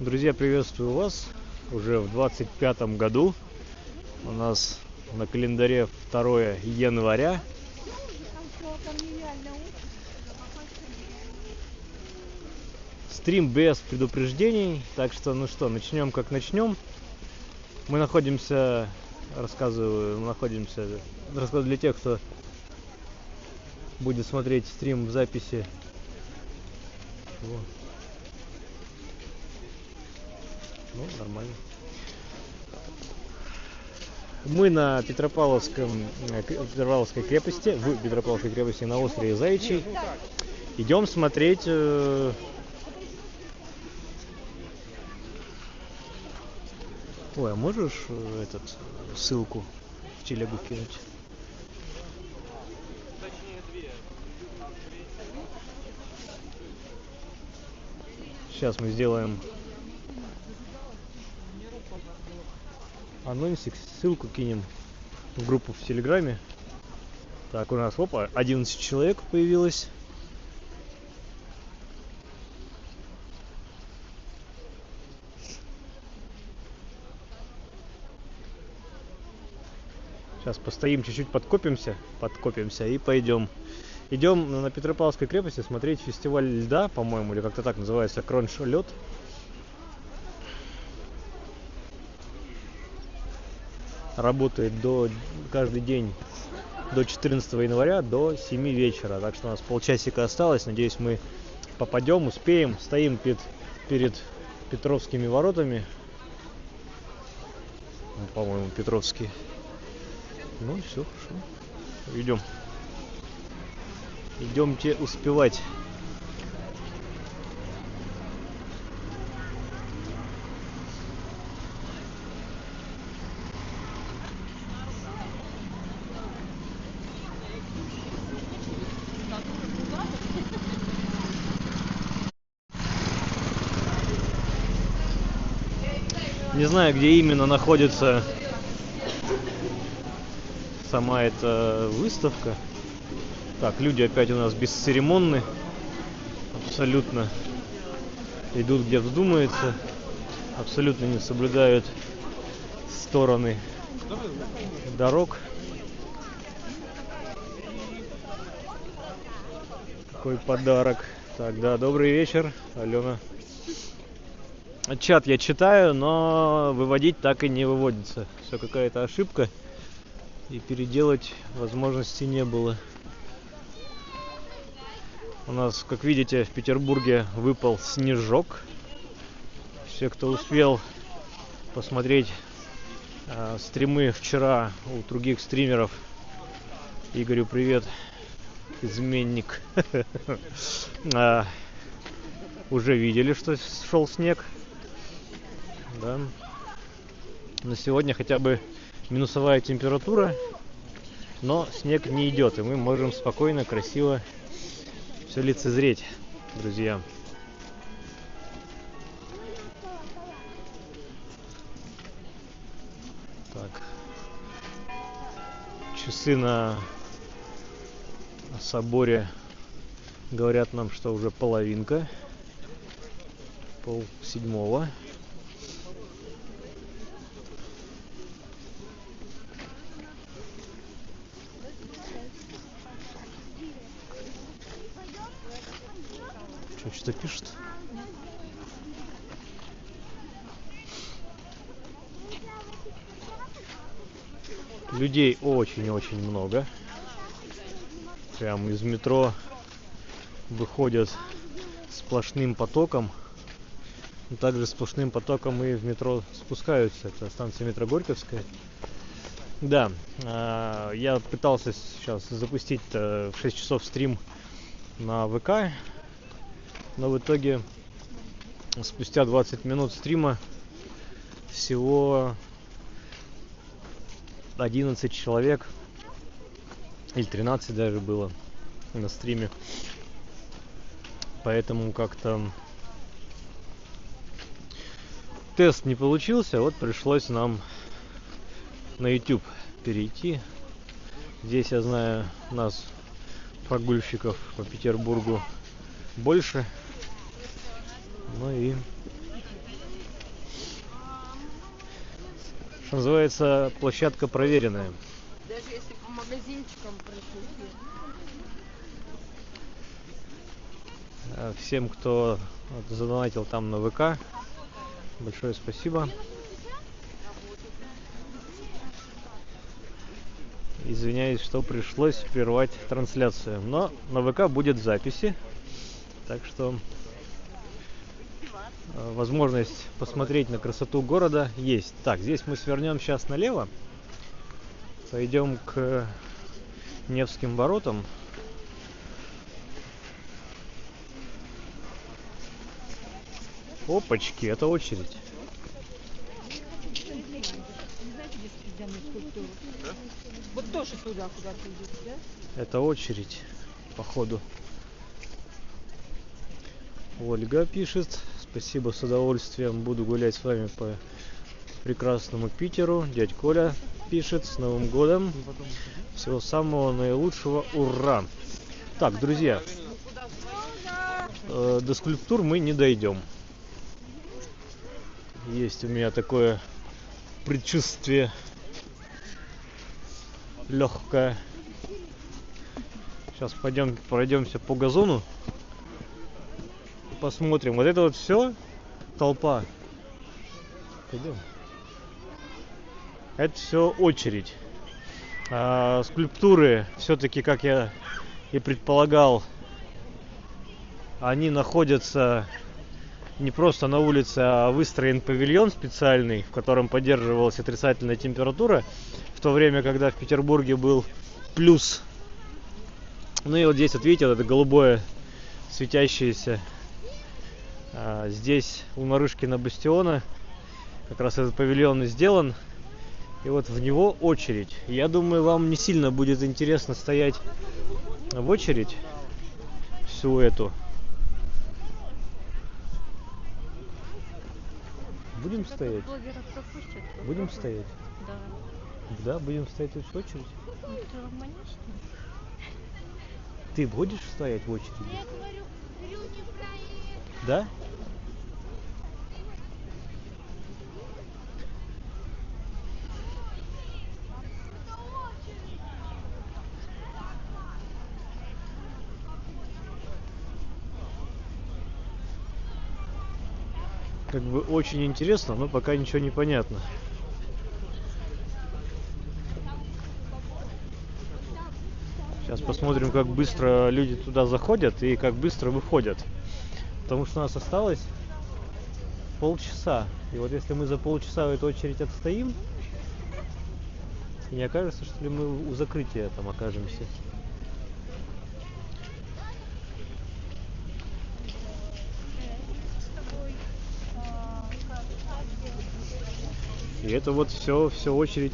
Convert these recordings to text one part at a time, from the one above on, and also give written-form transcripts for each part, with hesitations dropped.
Друзья, приветствую вас уже в 25-м году. У нас на календаре 2 января. Стрим без предупреждений. Так что, начнем как начнем. Мы находимся, рассказываю для тех, кто будет смотреть стрим в записи. Ну, нормально. Мы на Петропавловской крепости, в Петропавловской крепости на острове Заячий. Идем смотреть Ой, а можешь ссылку в телегу кинуть? Сейчас мы сделаем анонсик, ссылку кинем в группу в Телеграме. Так, у нас, 11 человек появилось. Сейчас постоим, чуть-чуть подкопимся и пойдем. Идем на Петропавловской крепости смотреть фестиваль льда, по-моему, или как-то так называется, Кронш-лед. Работает каждый день до 14 января до 7 вечера. Так что у нас полчасика осталось. Надеюсь, мы попадем, успеем. Стоим перед Петровскими воротами. По-моему, Петровские. Ну и все, хорошо. Идем. Идемте успевать. Не знаю, где именно находится сама эта выставка. Так, люди опять у нас бесцеремонны. Абсолютно идут, где вздумается. Абсолютно не соблюдают стороны дорог. Какой подарок. Так, да, добрый вечер, Алена. Чат я читаю, но выводить так и не выводится. Все какая-то ошибка. И переделать возможности не было. У нас, как видите, в Петербурге выпал снежок. Все, кто успел посмотреть стримы вчера у других стримеров, Игорю привет, изменник, уже видели, что шел снег. Да. На сегодня хотя бы минусовая температура, но снег не идет, и мы можем спокойно, красиво все лицезреть, друзья. Так. Часы на соборе говорят нам, что уже половинка, 6:30. Что пишет? Людей очень-очень много. Прям из метро выходят сплошным потоком. И также сплошным потоком и в метро спускаются. Это станция метро Горьковская. Да, я пытался сейчас запустить в 6 часов стрим на ВК. Но в итоге спустя 20 минут стрима всего 11 человек, или 13 даже было на стриме. Поэтому как-то тест не получился, вот пришлось нам на YouTube перейти. Здесь, я знаю, нас, прогульщиков по Петербургу, больше. Ну и Что называется, площадка проверенная. Даже если по магазинчикам пройти. Всем, кто задонатил там на ВК, большое спасибо. Извиняюсь, что пришлось прервать трансляцию, но на ВК будет в записи, так что возможность посмотреть на красоту города есть. Так, здесь мы свернем сейчас налево, пойдем к Невским воротам. Опачки, это очередь. Вот тоже туда, куда ты идешь, да? Это очередь, походу. Ольга пишет: спасибо, с удовольствием буду гулять с вами по прекрасному Питеру. Дядь Коля пишет: с Новым годом, всего самого наилучшего, ура! Так, друзья, до скульптур мы не дойдем. Есть у меня такое предчувствие легкое. Сейчас пройдемся по газону, посмотрим. Вот это вот все толпа. Пойдем. Это все очередь. Скульптуры все-таки, как я и предполагал, они находятся не просто на улице, а выстроен павильон специальный, в котором поддерживалась отрицательная температура, в то время, когда в Петербурге был плюс. Ну и вот здесь, вот видите, вот это голубое светящееся. Здесь у Нарышкина бастиона как раз этот павильон и сделан. И вот в него очередь. Я думаю, вам не сильно будет интересно стоять в очередь всю эту. Будем стоять? Будем стоять? Да. Да, будем стоять в очередь. Ну, ты романишь? Ты будешь стоять в очереди? Я говорю не про это. Да? Как бы очень интересно, но пока ничего не понятно. Сейчас посмотрим, как быстро люди туда заходят и как быстро выходят. Потому что у нас осталось полчаса. И вот если мы за полчаса в эту очередь отстоим, не окажется, что ли мы у закрытия там окажемся. И это вот все очередь.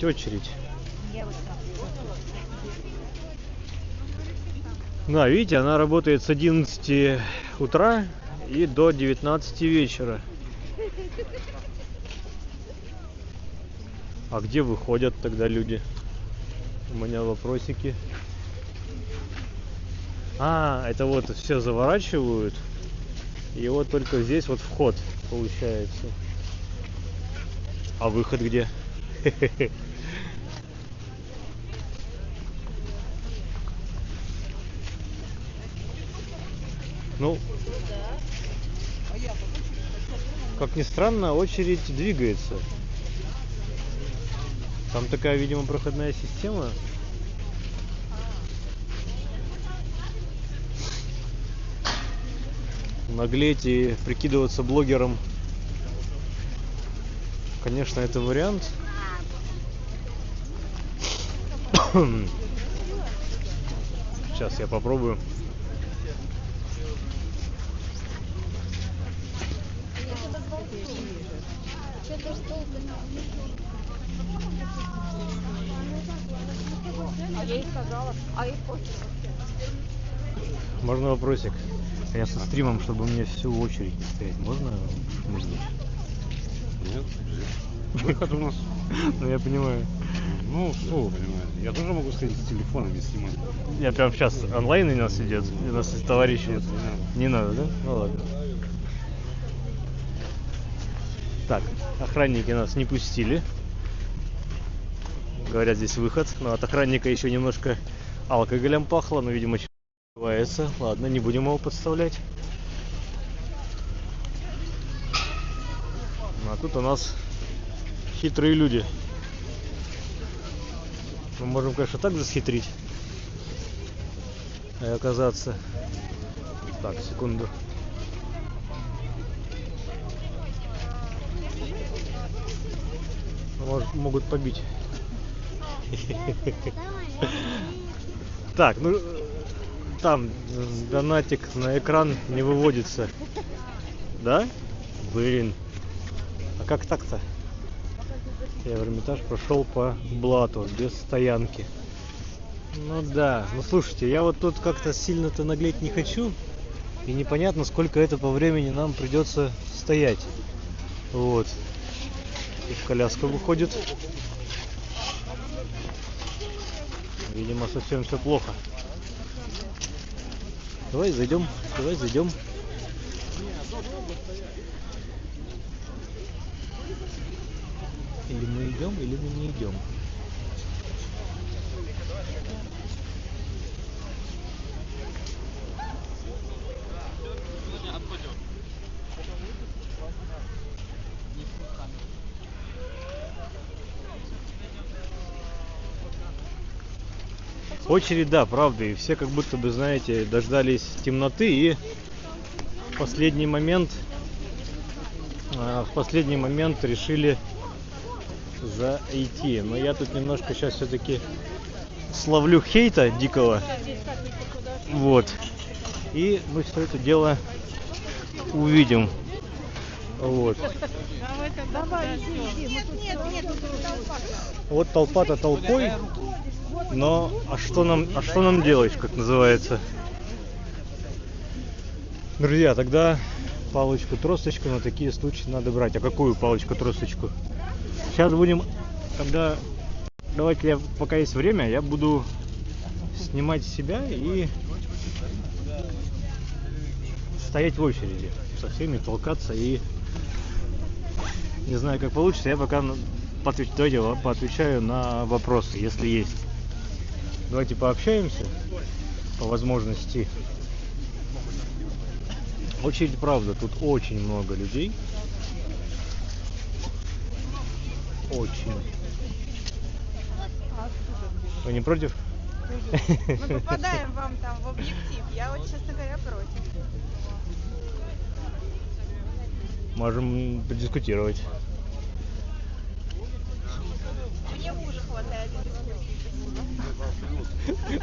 Да, видите, она работает с 11 утра и до 19 вечера. А где выходят тогда люди? У меня вопросики. Это вот все заворачивают. И вот только здесь вот вход получается. А выход где? Ну, как ни странно, очередь двигается. Там такая, видимо, проходная система. Наглеть и прикидываться блогером, конечно, это вариант. Сейчас я попробую. Я ей сказала, ей хочет. Можно вопросик? Я со стримом, чтобы мне всю очередь не стоять. Можно? Нет. Выход у нас. Ну я понимаю. Ну, что вы понимаете? Я тоже могу сходить с телефоном и снимать. Я прям сейчас онлайн у нас идет. У нас товарищи. Нет, Не надо, да? Ну ладно. Так, охранники нас не пустили. Говорят, здесь выход. Но от охранника еще немножко алкоголем пахло. Но, видимо, чувствуется. Ладно, не будем его подставлять. А тут у нас хитрые люди. Мы можем, конечно, так засхитрить. И оказаться... Так, секунду. Могут побить. Так, ну там донатик на экран не выводится. Да? Блин. А как так-то? Я в Эрмитаж прошел по блату, без стоянки. Ну да. Ну слушайте, я вот тут как-то сильно-то наглеть не хочу. И непонятно, сколько это по времени нам придется стоять. Вот. И в коляску выходит. Видимо, совсем все плохо. Давай зайдем, давай зайдем. Или мы идем, или мы не идем. Очередь, да, правда, и все как будто бы, знаете, дождались темноты и в последний момент решили зайти. Но я тут немножко сейчас все-таки словлю хейта дикого. Вот. И мы все это дело увидим. Вот. Вот толпа-то толпой. Но а что нам делать, как называется? Друзья, тогда палочку-тросточку на такие случаи надо брать. А какую палочку-тросточку? Сейчас будем, когда... Давайте я, пока есть время, я буду снимать себя и стоять в очереди. Со всеми толкаться и... Не знаю, как получится. Я пока поотвечаю на вопросы, если есть. Давайте пообщаемся по возможности. Очередь, правда, тут очень много людей. Очень. Вы не против? Мы попадаем вам там в объектив. Я вот, честно говоря, против. Можем подискутировать. Мне мужа хватает дискуссий.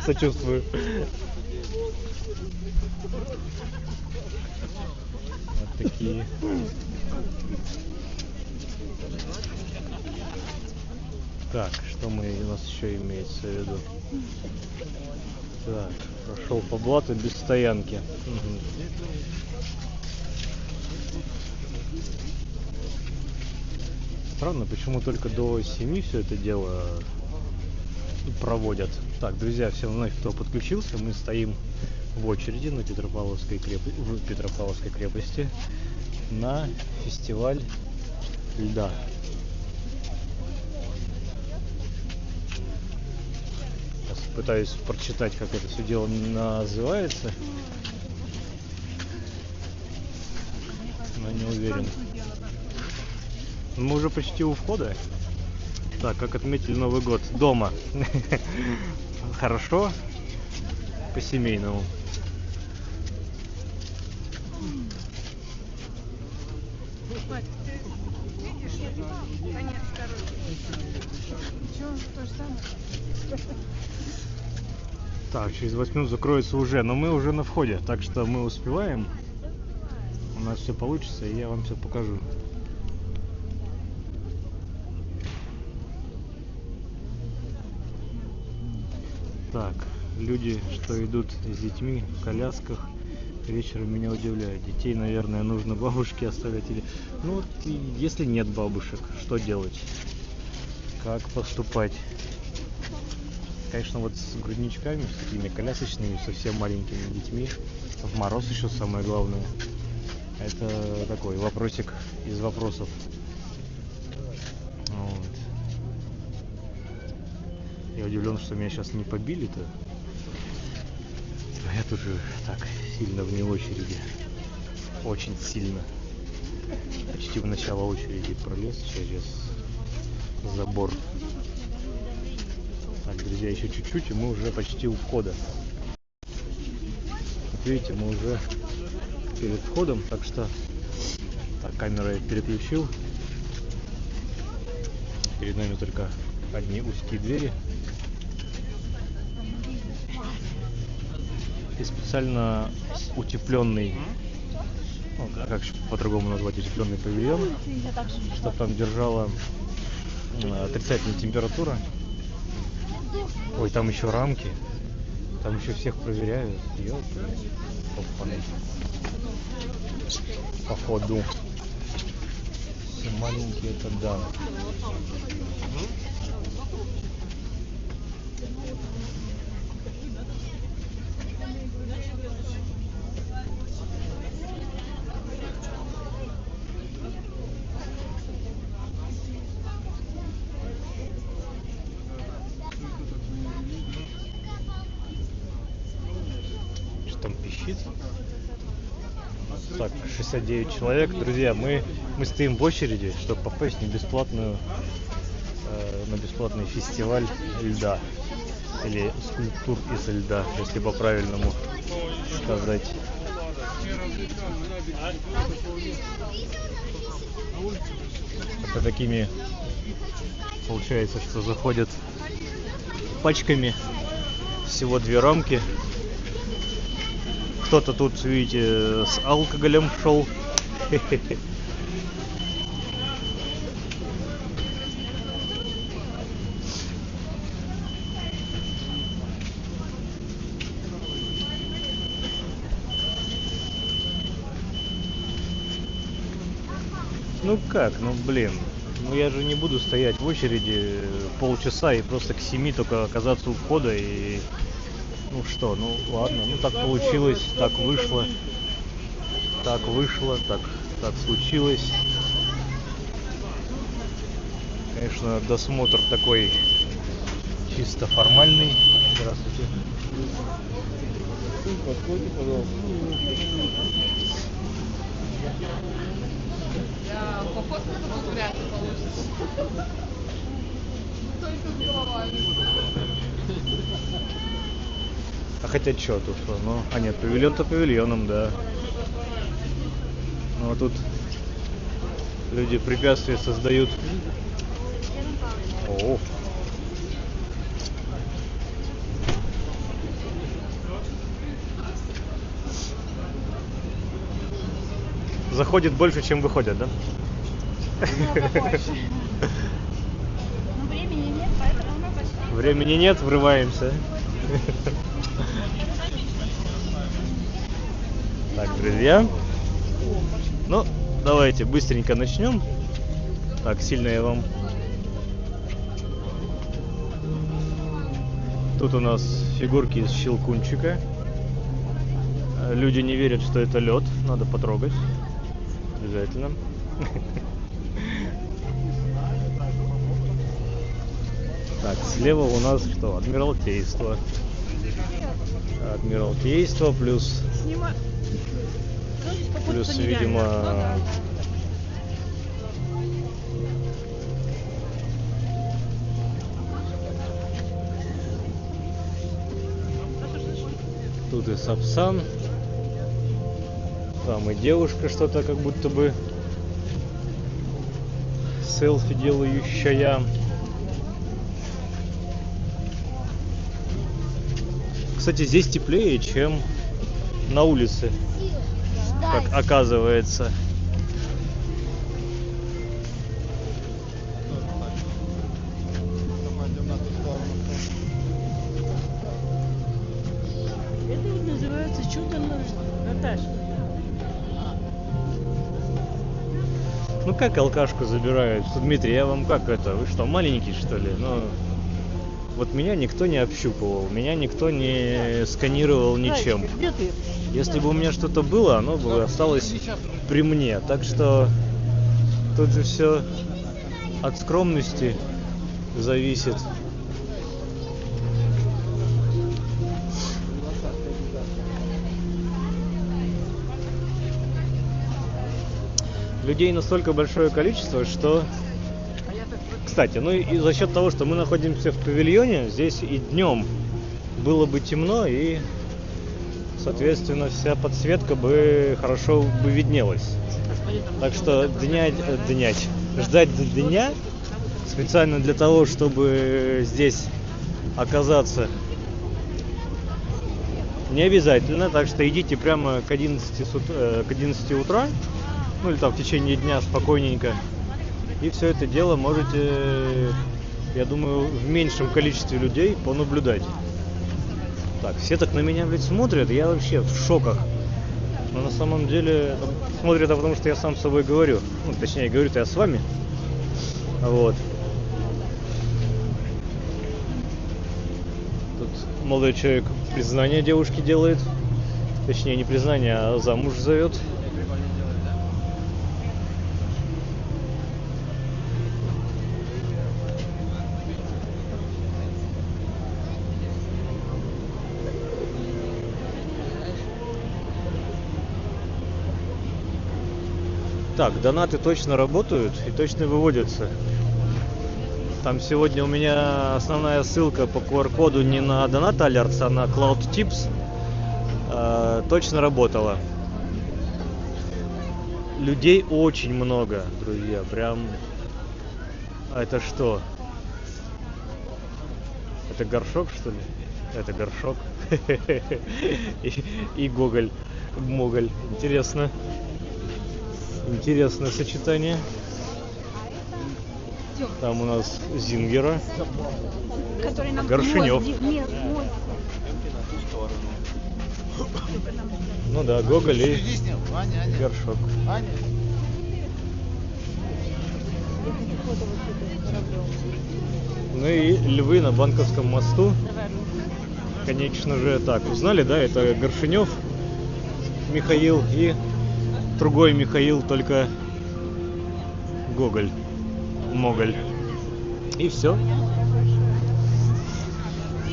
Сочувствую. Вот такие. Так, что у нас еще имеется в виду? Так, прошел по блату без стоянки. Угу. Странно, почему только до 7 все это дело проводят. Так, друзья, всем вновь, кто подключился, мы стоим в очереди на Петропавловской крепости на фестиваль льда. Сейчас пытаюсь прочитать, как это все дело называется, но не уверен. Мы уже почти у входа. Так, как отметили Новый год? Дома. Хорошо. По-семейному. Так, через 8 минут закроется уже, но мы уже на входе, так что мы успеваем. У нас все получится, и я вам все покажу. Так, люди, что идут с детьми в колясках, вечером меня удивляют. Детей, наверное, нужно бабушке оставлять или... Ну, вот, если нет бабушек, что делать? Как поступать? Конечно, вот с грудничками, с такими колясочными, совсем маленькими детьми, в мороз еще самое главное. Это такой вопросик из вопросов. Вот. Я удивлен, что меня сейчас не побили-то. А я тут же так сильно вне очереди. Очень сильно. Почти в начало очереди пролез через забор. Так, друзья, еще чуть-чуть, и мы уже почти у входа. Вот видите, мы уже перед входом, так что... Так, камеру я переключил. Перед нами только одни узкие двери. И специально утепленный, ну, а как по-другому назвать, утепленный павильон, чтобы там держала отрицательная температура. Ой, там еще рамки, там еще всех проверяют. Ёпаны. Походу. Все маленькие, это да. Что там пищит? Так, 69 человек. Друзья, мы стоим в очереди, чтобы попасть на бесплатный фестиваль льда. Или скульптур из льда, если по-правильному сказать. Это такими получается, что заходят пачками. Всего 2 рамки. Кто-то тут, видите, с алкоголем шел. Ну как, ну блин. Ну я же не буду стоять в очереди полчаса и просто к 7 только оказаться у входа и... Ну что, ну ладно, ну так получилось, так вышло, так случилось. Конечно, досмотр такой чисто формальный. Здравствуйте. Подходите, пожалуйста. Пофоткаться вряд ли получится. Только с головами. А хотя что тут? Ну, а нет, павильон-то павильоном, да. Ну а тут люди препятствия создают. О. Заходит больше, чем выходят, да? Но времени нет, поэтому мы пошли. Времени нет, врываемся. Так, друзья. Ну, давайте быстренько начнем. Так, сильно я вам. Тут у нас фигурки из щелкунчика. Люди не верят, что это лед. Надо потрогать. Обязательно. Так, слева у нас что? Адмиралтейство. Адмиралтейство плюс, видимо, тут и Сапсан. Там и девушка что-то как будто бы селфи делающая. Кстати, здесь теплее, чем на улице, как оказывается. Это вот называется чудо Наташа. Ну как алкашку забирают? Дмитрий, я вам как это? Вы что, маленький что ли? Ну, вот меня никто не общупывал, меня никто не сканировал ничем. Где ты? Если бы у меня что-то было, оно бы осталось при мне. Так что тут же все от скромности зависит. людей настолько большое количество, что... Кстати, ну и за счет того, что мы находимся в павильоне, здесь и днем было бы темно, и, соответственно, вся подсветка бы хорошо бы виднелась. Так что ждать дня специально для того, чтобы здесь оказаться, не обязательно. Так что идите прямо к 11 утра, ну или там в течение дня спокойненько. И все это дело можете, я думаю, в меньшем количестве людей понаблюдать. Так, все так на меня, блядь, смотрят, я вообще в шоках. Но на самом деле смотрят, потому что я сам с собой говорю. Ну, точнее, говорю-то я с вами. Вот. Тут молодой человек признание девушке делает. Точнее, не признание, а замуж зовет. Так, донаты точно работают и точно выводятся. Там сегодня у меня основная ссылка по QR-коду не на Donate Alerts, а на Cloud Tips. Точно работала. Людей очень много, друзья. Прям... А это что? Это горшок, что ли? Это горшок. И Гоголь. Моголь. Интересно. Интересное сочетание. Там у нас Зингера, Горшенев. Ну да, Гоголь и горшок. Ну и львы на Банковском мосту. Конечно же, так, узнали, да, это Горшенев Михаил и другой Михаил, только Гоголь, Моголь. И все.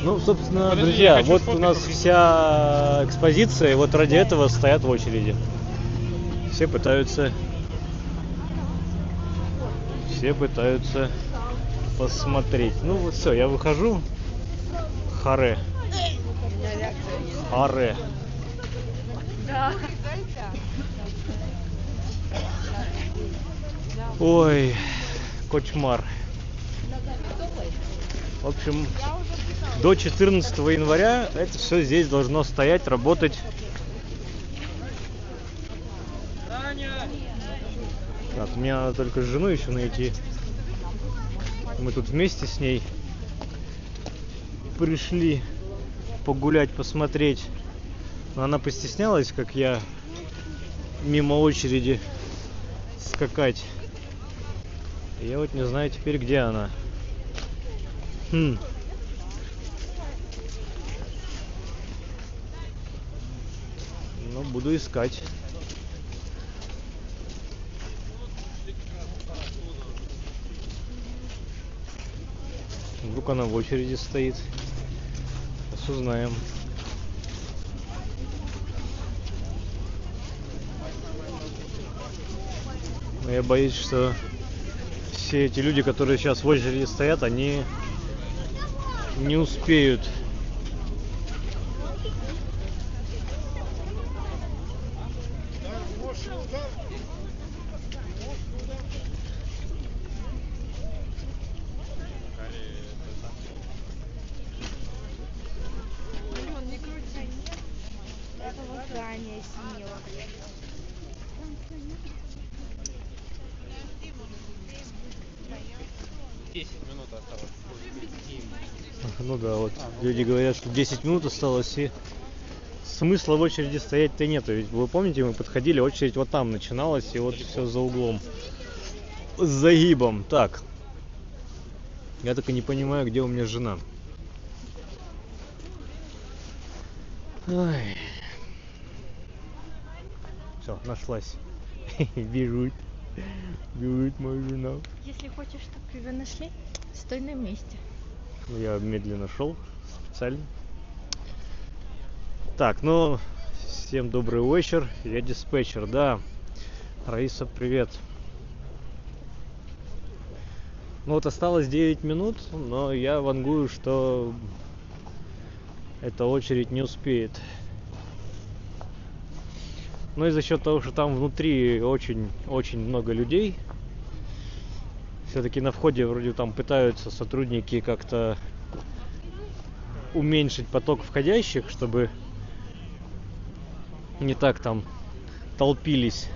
Ну, собственно, друзья, вот у нас вся экспозиция, и вот ради этого стоят в очереди. Все пытаются посмотреть. Ну вот все, я выхожу. Харе. Да. Ой, кошмар. В общем, до 14 января это все здесь должно стоять, работать. Так, мне надо только жену еще найти. Мы тут вместе с ней пришли погулять, посмотреть. Но она постеснялась, как я, мимо очереди скакать. Я вот не знаю теперь, где она. Ну, буду искать. Вдруг она в очереди стоит. Сейчас узнаем. Но я боюсь, что все эти люди, которые сейчас в очереди стоят, они не успеют. Ну да, вот люди говорят, что 10 минут осталось, и смысла в очереди стоять-то нету. Ведь вы помните, мы подходили, очередь вот там начиналась, и вот все за углом. С загибом. Так. Я так и не понимаю, где у меня жена. Ой. Все, нашлась. Бежит моя жена. Если хочешь, чтобы тебя нашли, стой на месте. Я медленно шел специально. Так, ну, всем добрый вечер. Я диспетчер, да. Раиса, привет. Ну вот осталось 9 минут, но я вангую, что эта очередь не успеет. Ну и за счет того, что там внутри очень много людей, все-таки на входе вроде там пытаются сотрудники как-то уменьшить поток входящих, чтобы не так там толпились.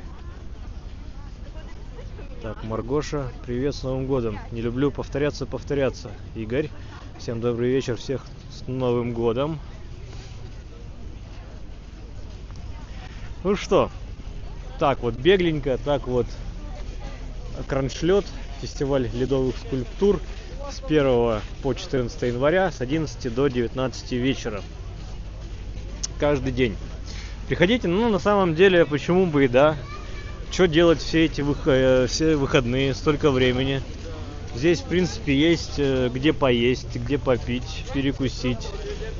Так, Маргоша, привет с Новым годом. Не люблю повторяться. Игорь, всем добрый вечер, всех с Новым годом. Ну что, так вот бегленько, так вот Кроншлёт, фестиваль ледовых скульптур с 1 по 14 января с 11 до 19 вечера. Каждый день. Приходите, ну на самом деле, почему бы и да. Что делать все выходные, столько времени. Здесь, в принципе, есть где поесть, где попить, перекусить.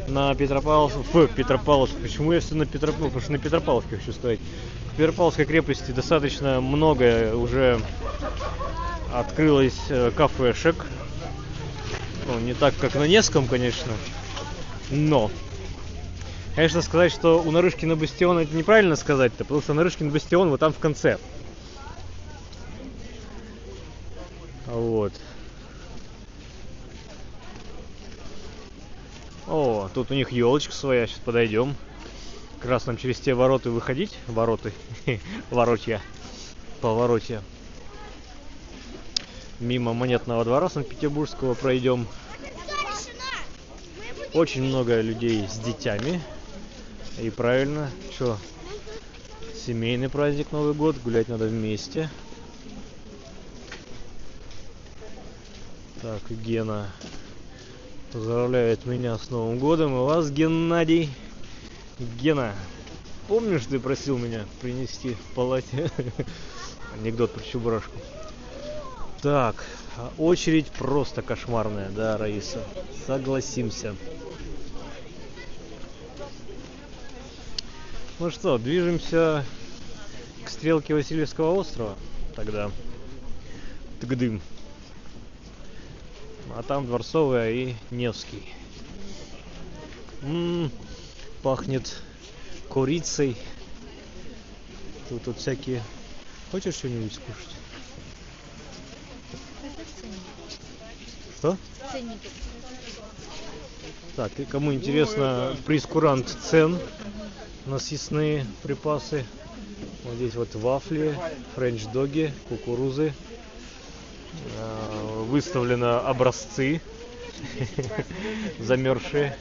На Петропавловске. Почему я все на Петропавловске? Потому что на Петропавловске хочу сказать. В Петропавловской крепости достаточно много уже открылось кафешек. Ну, не так, как на Невском, конечно. Но, конечно, сказать, что у Нарышкина бастиона, это неправильно сказать-то, потому что Нарышкин бастион вот там в конце. Вот. О, тут у них елочка своя, сейчас подойдем. Как раз нам через те ворота выходить. Вороты. Воротья. Поворотья. Мимо Монетного двора Санкт-Петербургского пройдем. Очень много людей с детьми. И правильно, что семейный праздник Новый год, гулять надо вместе. Так, Гена поздравляет меня с Новым годом, и вас, Геннадий. Гена, помнишь, ты просил меня принести в палате анекдот про Чебурашку? Так, очередь просто кошмарная, да, Раиса, согласимся. Ну что, движемся к стрелке Васильевского острова тогда. Тыгдым. А там Дворцовая и Невский. Пахнет курицей. Тут всякие... Хочешь что-нибудь скушать? Что? Ценники. Так, и кому интересно прейскурант цен на съестные припасы. Вот здесь вот вафли, френч-доги, кукурузы. Выставлено образцы замерзшие.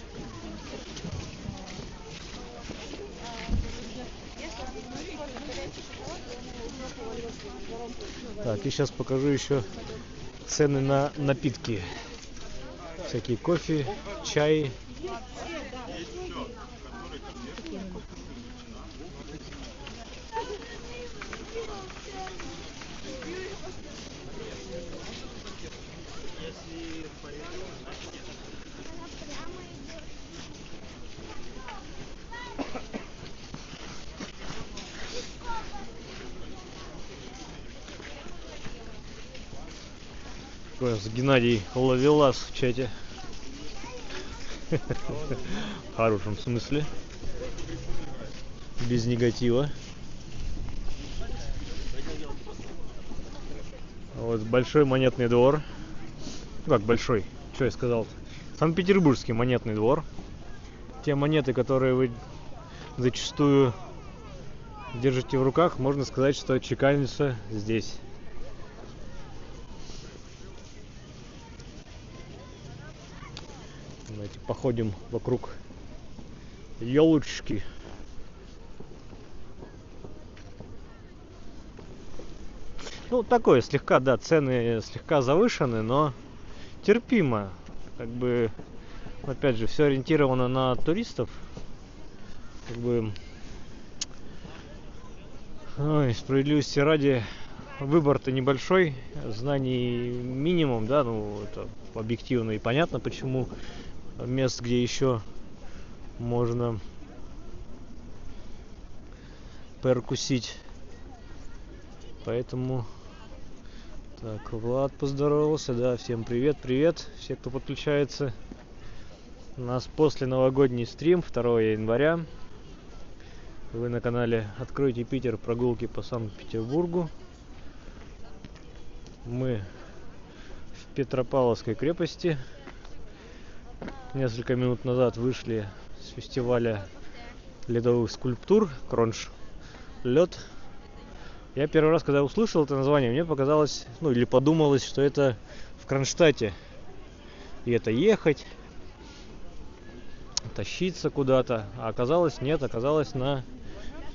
Так, и сейчас покажу еще цены на напитки. Всякие кофе, чай. Геннадий Ловелас в чате. В хорошем смысле. Без негатива. Вот большой монетный двор. Как большой? Что я сказал? Санкт-Петербургский монетный двор. Те монеты, которые вы зачастую держите в руках, можно сказать, что чеканятся здесь. Давайте походим вокруг елочки. Ну, такое слегка, да, цены слегка завышены, но терпимо. Как бы, опять же, все ориентировано на туристов. Как бы, справедливости ради, выбор-то небольшой, знаний минимум, да, ну, это объективно и понятно, почему мест, где еще можно перекусить, Поэтому... Так, Влад поздоровался, да, всем привет, все, кто подключается. У нас после новогодний стрим 2 января. Вы на канале «Откройте Питер. Прогулки по Санкт-Петербургу». Мы в Петропавловской крепости. Несколько минут назад вышли с фестиваля ледовых скульптур Кронш лед. Я первый раз, когда услышал это название, мне показалось, ну или подумалось, что это в Кронштадте. И это ехать, тащиться куда-то. А оказалось нет, оказалось на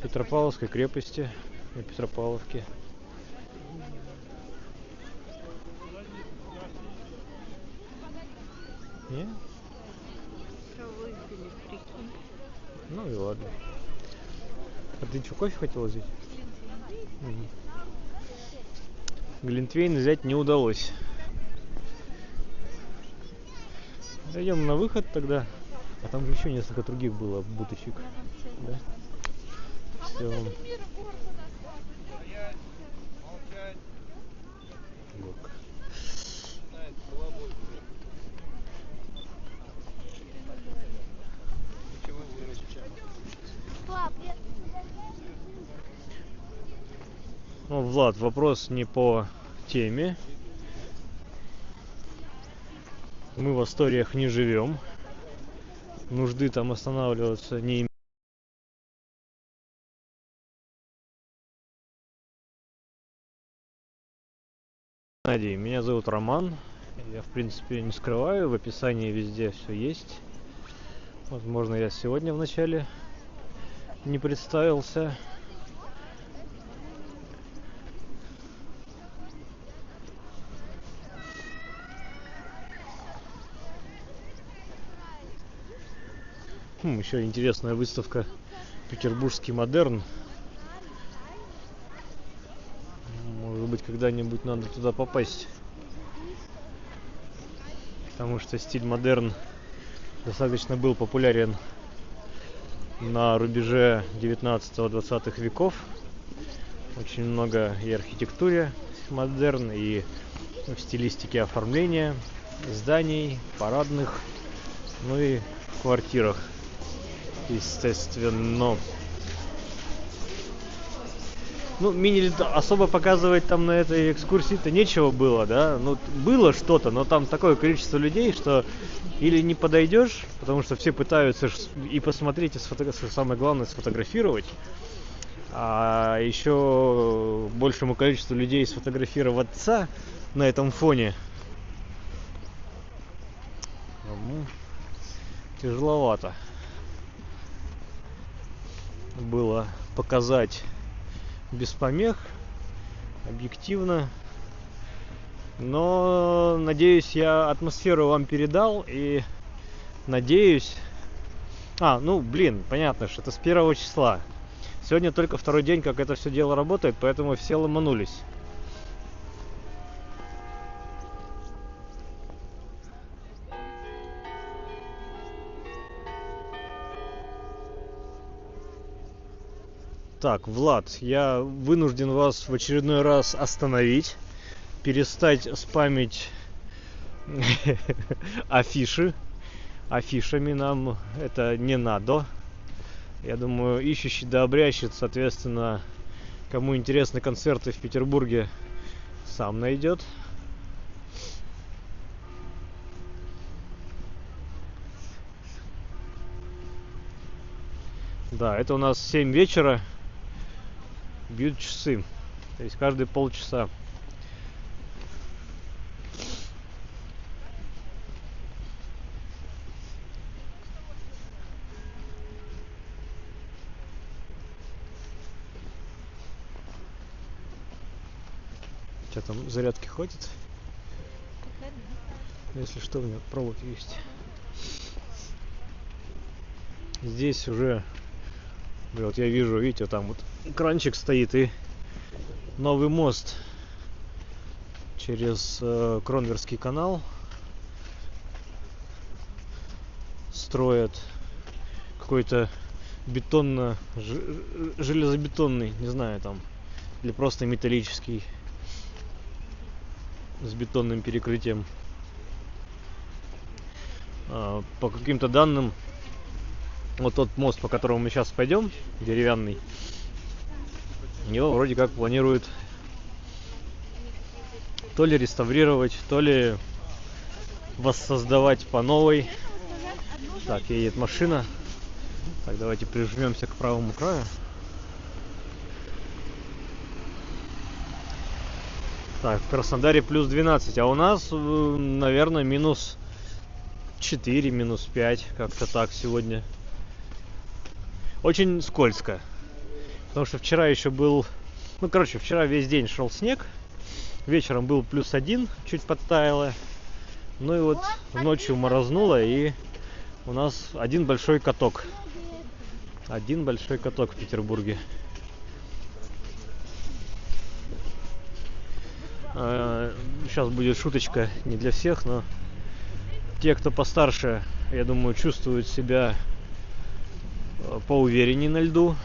Петропавловской крепости, на Петропавловке. Не? Все выпили, прикинь. Ну и ладно. А ты что, кофе хотела взять? Глинтвейн взять не удалось. Зайдем на выход тогда. А там же еще несколько других было буточек. Да? Все. Ну, Влад, вопрос не по теме. Мы в Асториях не живем. Нужды там останавливаться не имеем. Геннадий, меня зовут Роман. Я, в принципе, не скрываю. В описании везде все есть. Возможно, я сегодня вначале не представился. Еще интересная выставка «Петербургский модерн». Может быть, когда-нибудь надо туда попасть. Потому что стиль модерн достаточно был популярен на рубеже 19-20 веков. Очень много и архитектуре модерн, и в стилистике оформления зданий, парадных, ну и в квартирах. Естественно. Ну, мини особо показывать там на этой экскурсии-то нечего было, да? Ну, было что-то, но там такое количество людей, что или не подойдешь, потому что все пытаются и посмотреть, и самое главное, сфотографировать. А еще большему количеству людей сфотографироваться на этом фоне тяжеловато было показать без помех, объективно. Но надеюсь, я атмосферу вам передал, и надеюсь... понятно, что это с 1 числа. Сегодня только 2-й день, как это все дело работает, поэтому все ломанулись. Так, Влад, я вынужден вас в очередной раз остановить, перестать спамить афишами нам это не надо. Я думаю, ищущий да обрящет, соответственно, кому интересны концерты в Петербурге, сам найдет. Да, это у нас 7 вечера. Бьют часы. То есть каждые полчаса. Что там, зарядки хватит? Если что, у меня провод есть. Здесь уже... Вот я вижу, видите, там вот кранчик стоит и новый мост через Кронверский канал строят. Какой-то железобетонный, не знаю, там или просто металлический с бетонным перекрытием. По каким-то данным, вот тот мост, по которому мы сейчас пойдем, деревянный, его вроде как планируют то ли реставрировать, то ли воссоздавать по новой. Так, едет машина. Так, давайте прижмемся к правому краю. Так, в Краснодаре плюс 12, а у нас, наверное, минус 4, минус 5, как-то так сегодня. Очень скользко. Потому что вчера еще был... вчера весь день шел снег. Вечером был плюс 1, чуть подтаяло. Ну и вот ночью морознуло, и у нас один большой каток. Один большой каток в Петербурге. Сейчас будет шуточка не для всех, но те, кто постарше, я думаю, чувствуют себя поувереннее на льду.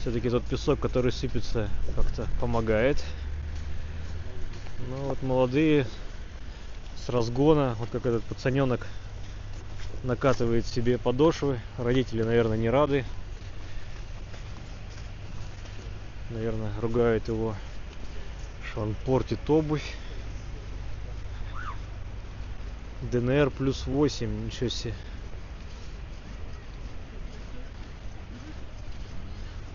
Все-таки тот песок, который сыпется, как-то помогает. Ну вот молодые с разгона, вот как этот пацаненок накатывает себе подошвы. Родители, наверное, не рады. Наверное, ругают его, что он портит обувь. ДНР плюс 8, ничего себе.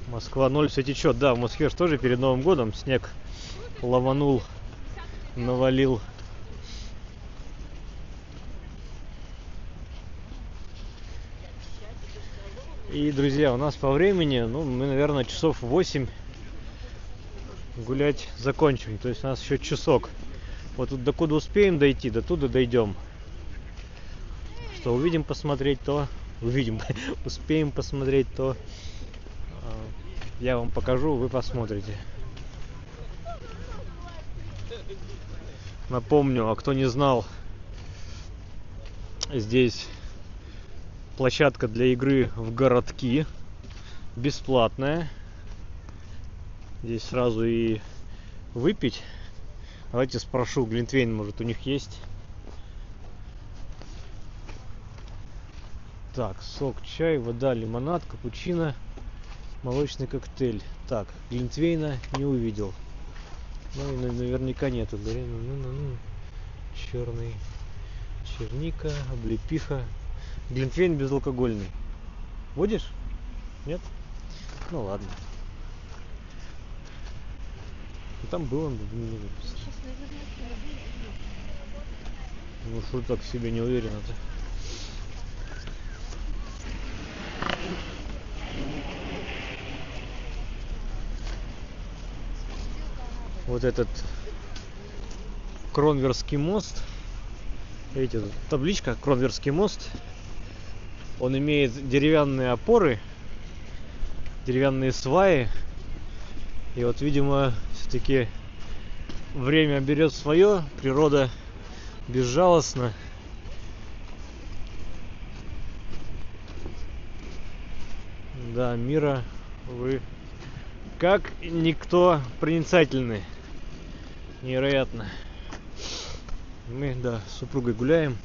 Москва 0, все течет. Да, в Москве же тоже перед Новым годом снег ломанул, навалил. И, друзья, у нас по времени, мы, наверное, часов 8 гулять закончим. То есть у нас еще часок. Вот тут докуда успеем дойти, до туда дойдем. Что увидим посмотреть, то увидим. Успеем посмотреть, то я вам покажу, вы посмотрите. Напомню, а кто не знал, здесь площадка для игры в городки, бесплатная. Здесь сразу и выпить. Давайте спрошу, глинтвейн, может, у них есть. Так, сок, чай, вода, лимонад, капучино, молочный коктейль. Так, глинтвейна не увидел. Ну и наверняка нету. Черный, черника, облепиха. Глинтвейн безалкогольный. Будешь? Нет? Ну ладно. Там было не написано. Ну что так в себе не уверенно-то? Вот этот Кронверский мост. Видите, тут табличка Кронверский мост. Он имеет деревянные опоры, деревянные сваи. И вот, видимо, все-таки время берет свое, природа безжалостна. Да, Мира, вы как никто проницательны. Невероятно. Мы, да, с супругой гуляем.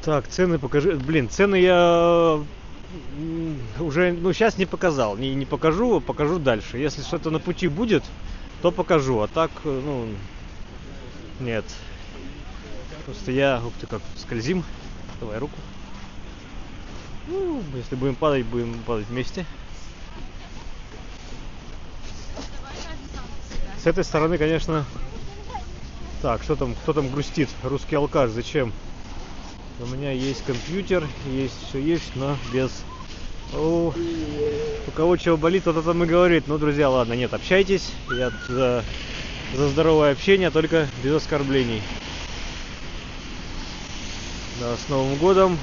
Так, цены покажи. Блин, цены я уже, сейчас не показал. Не покажу, покажу дальше. Если что-то на пути будет, то покажу. А так, нет. Просто ух ты, как скользим. Давай руку. Если будем падать вместе. С этой стороны, конечно... Так, кто там грустит? Русский алкаш, зачем? У меня есть компьютер, есть все есть, но без... У кого чего болит, тот там и говорит. Ну, друзья, ладно, нет, общайтесь. Я за здоровое общение, только без оскорблений. Да, с Новым годом.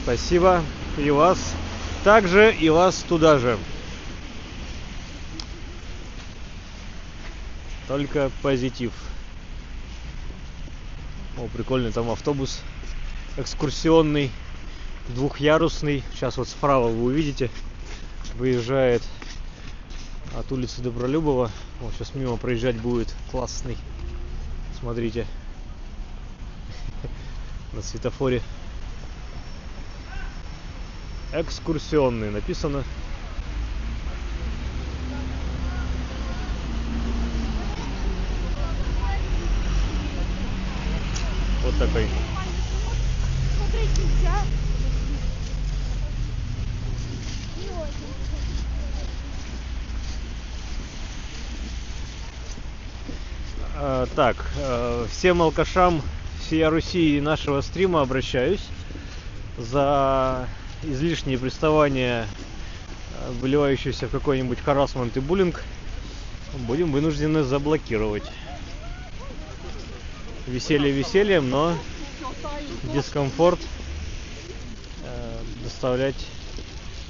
Спасибо. И вас также, и вас туда же. Только позитив. О, прикольный там автобус экскурсионный, двухъярусный. Сейчас вот справа вы увидите, выезжает от улицы Добролюбова. Вот сейчас мимо проезжать будет. Классный. Смотрите. На светофоре. Экскурсионный написано. Вот такой. Так, всем алкашам всей Руси и нашего стрима обращаюсь. За излишнее приставание, выливающееся в какой-нибудь харассмент и буллинг, будем вынуждены заблокировать. Веселье весельем, но дискомфорт доставлять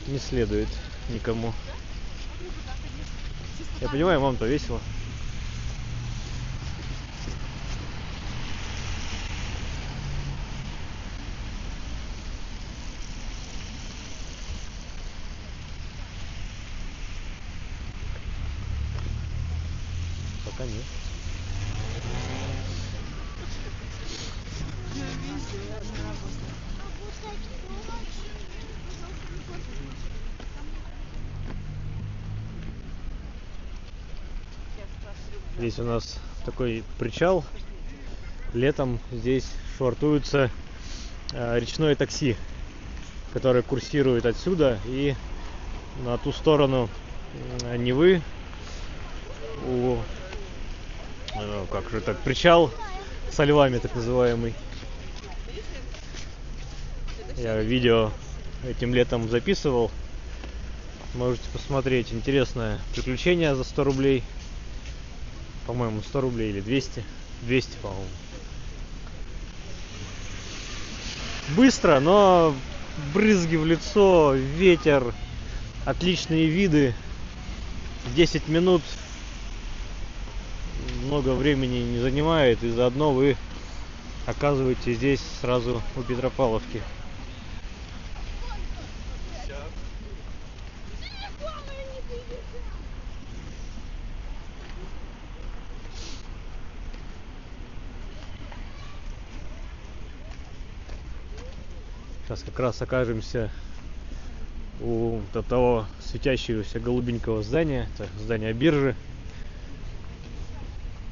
не следует никому. Я понимаю, вам-то весело. Пока нет. Здесь у нас такой причал. Летом здесь швартуется речное такси, которое курсирует отсюда и на ту сторону Невы. Как же так, причал со львами, так называемый. Я видео этим летом записывал. Можете посмотреть. Интересное приключение за 100 рублей. По-моему, 100 рублей или 200. 200, по-моему. Быстро, но брызги в лицо, ветер, отличные виды. 10 минут много времени не занимает, и заодно вы оказываетесь здесь сразу у Петропавловки. Сейчас как раз окажемся у того светящегося голубенького здания, это здание биржи.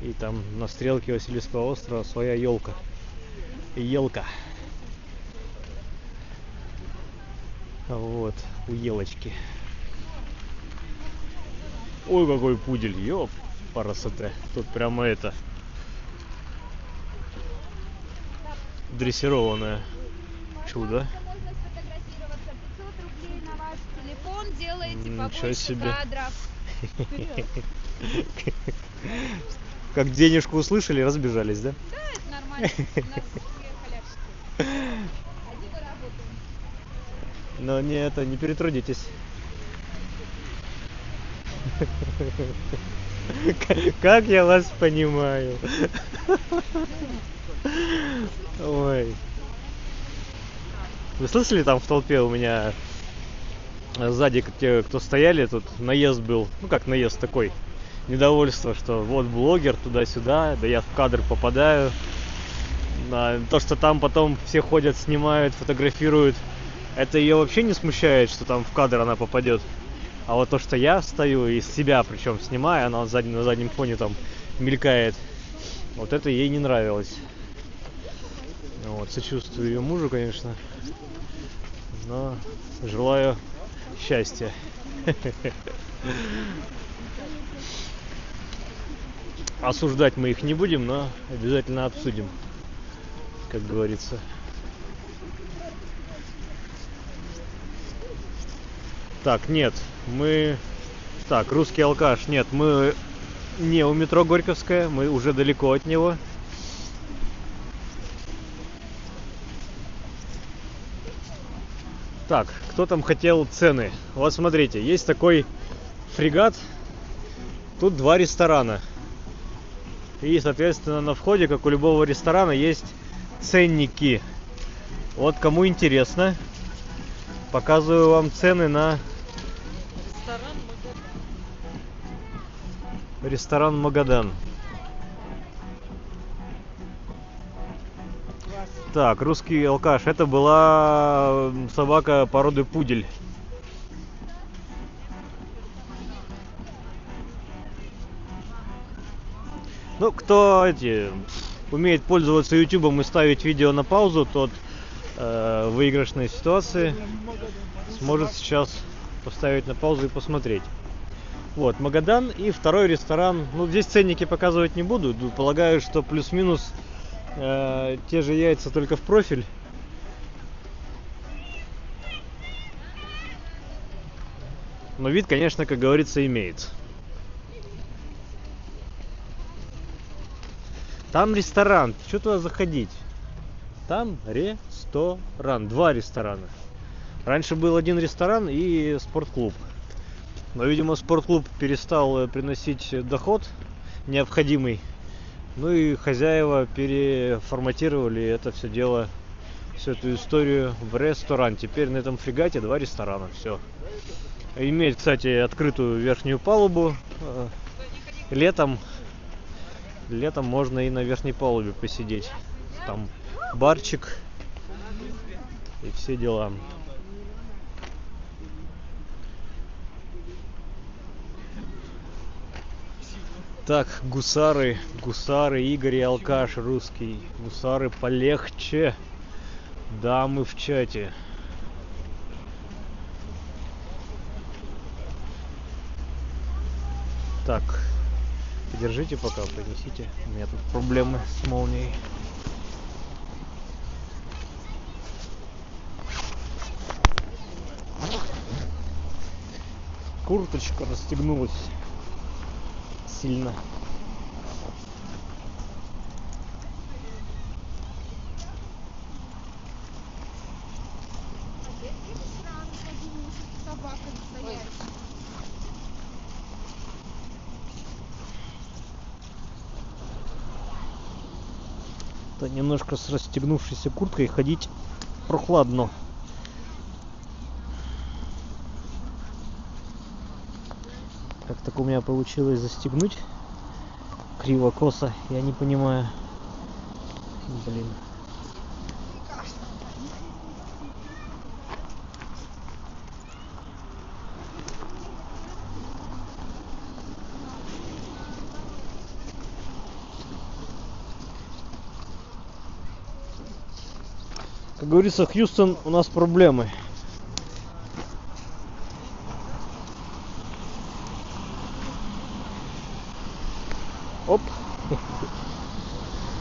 И там на стрелке Васильевского острова своя елка. Елка. Вот, у елочки. Ой, какой пудель, ёп, парасоте. Тут прямо это дрессированное чудо. Можно сфотографироваться. 500 рублей на ваш телефон. Делаете Ничего побольше себе. кадров. Как денежку услышали, разбежались, да? Да, это нормально. У нас все халявщики. Один работаем. Но не это, не перетрудитесь. Как я вас понимаю. Ой. Вы слышали, там в толпе у меня сзади те, кто стояли, тут наезд был. Ну как наезд такой. Недовольство, что вот блогер туда-сюда, да я в кадр попадаю. То, что там потом все ходят, снимают, фотографируют, это ее вообще не смущает, что там в кадр она попадет. А вот то, что я стою и себя причем снимаю, она на заднем фоне там мелькает, вот это ей не нравилось. Вот, сочувствую ее мужу, конечно, но желаю счастья. Осуждать мы их не будем, но обязательно обсудим, как говорится. Так, нет, мы... Так, русский алкаш, нет, мы не у метро Горьковская, мы уже далеко от него. Так, кто там хотел цены? Вот смотрите, есть такой фрегат, тут 2 ресторана. И, соответственно, на входе, как у любого ресторана, есть ценники. Вот кому интересно, показываю вам цены на ресторан Магадан. Так, русский алкаш. Это была собака породы пудель. Ну, кто умеет пользоваться ютубом и ставить видео на паузу, тот в выигрышной ситуации сможет сейчас поставить на паузу и посмотреть. Вот, Магадан и второй ресторан. Ну, здесь ценники показывать не буду. Полагаю, что плюс-минус те же яйца, только в профиль. Но вид, конечно, как говорится, имеет. Там ресторан. Что туда заходить? Там ресторан. 2 ресторана. Раньше был 1 ресторан и спортклуб. Но, видимо, спортклуб перестал приносить доход необходимый. Ну и хозяева переформатировали это все дело, всю эту историю в ресторан. Теперь на этом фрегате 2 ресторана. Все. Имеет, кстати, открытую верхнюю палубу. Летом можно и на верхней палубе посидеть. Там барчик и все дела. Так, гусары, Игорь и алкаш русский. Гусары полегче. Дамы в чате. Так, подержите пока, принесите. У меня тут проблемы с молнией. Курточка расстегнулась сильно. Да, немножко с расстегнувшейся курткой ходить прохладно. Как так у меня получилось застегнуть криво-косо, я не понимаю. Блин. Как говорится, Хьюстон, у нас проблемы. Оп.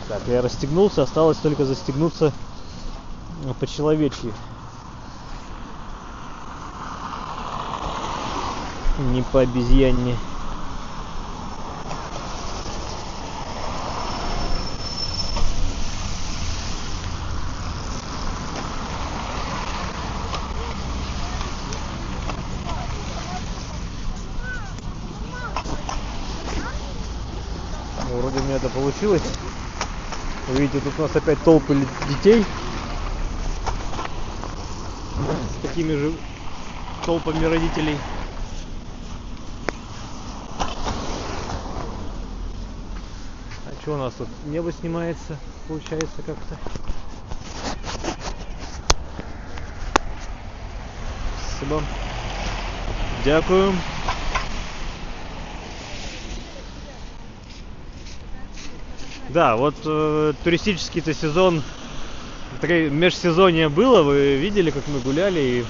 Так, я расстегнулся, осталось только застегнуться по-человечьи. Не по обезьянне. Вроде у меня это получилось. Вы видите, тут у нас опять толпы детей с такими же толпами родителей. А что у нас тут? Небо снимается, получается как-то. Спасибо. Дякую. Да, вот туристический-то сезон, межсезонье было, вы видели, как мы гуляли, и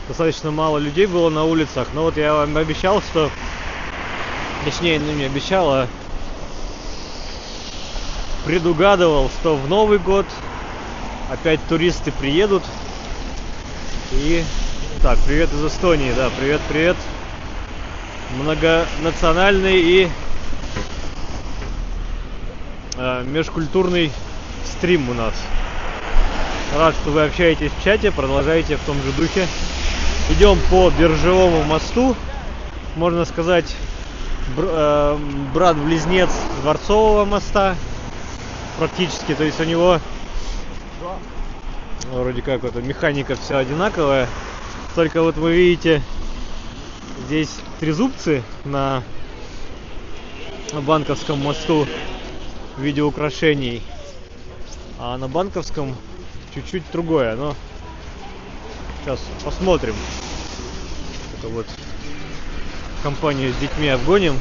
достаточно мало людей было на улицах. Но вот я вам обещал, что, точнее, не обещал, а предугадывал, что в Новый год опять туристы приедут. И так, привет из Эстонии, да, привет. Многонациональный и межкультурный стрим у нас. Рад, что вы общаетесь в чате, продолжайте в том же духе. Идем по Биржевому мосту, можно сказать, брат-близнец Дворцового моста практически. То есть у него вроде как вот механика вся одинаковая. Только вот вы видите здесь трезубцы на Банковском мосту в виде украшений. А на Банковском чуть-чуть другое. Но сейчас посмотрим. Это вот компанию с детьми обгоним.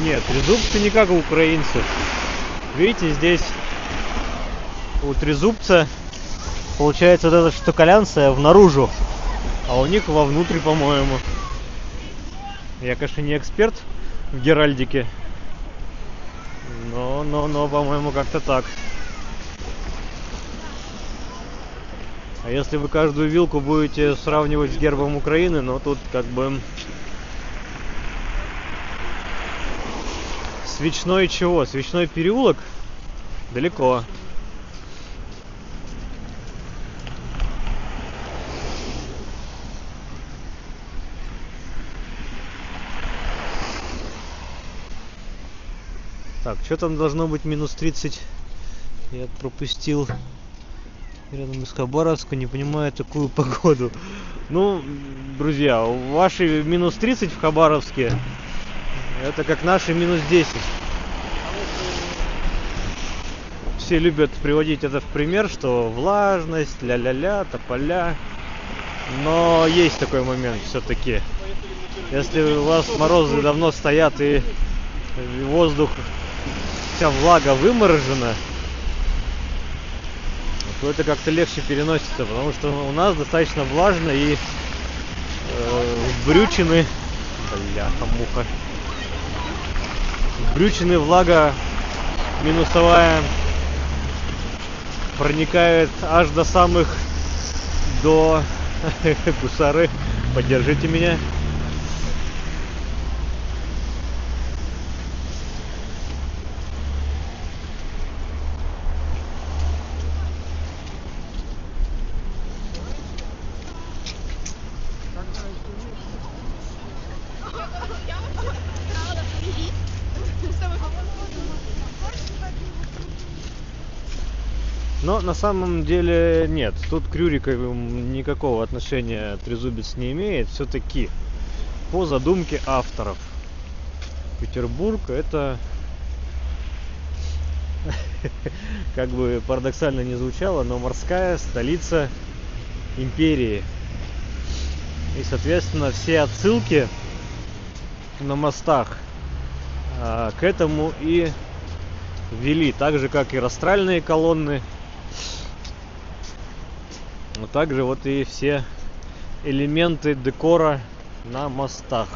Нет, трезубцы не как у украинцев. Видите, здесь у трезубца получается вот эта штукалянция внаружу, а у них вовнутрь, по-моему. Я, конечно, не эксперт в геральдике, но, по-моему, как-то так. А если вы каждую вилку будете сравнивать с гербом Украины, ну тут как бы... Свечной чего? Свечной переулок? Далеко. Так, что там должно быть минус 30? Я пропустил рядом из Хабаровска, не понимаю такую погоду. Ну, друзья, ваши минус 30 в Хабаровске это как наши минус 10. Все любят приводить это в пример, что влажность, ля-ля-ля, тополя. Но есть такой момент все-таки. Если у вас морозы давно стоят и воздух, вся влага выморожена, то это как-то легче переносится, потому что у нас достаточно влажно и брючины, бляха-муха, брючины влага минусовая проникает аж до самых до гусары. Поддержите меня. Но на самом деле нет, тут к Рюриковым никакого отношения трезубец не имеет. Все-таки по задумке авторов Петербург это, как бы парадоксально не звучало, но морская столица империи. И соответственно все отсылки на мостах к этому и ввели, так же как и растральные колонны. Но также вот и все элементы декора на мостах.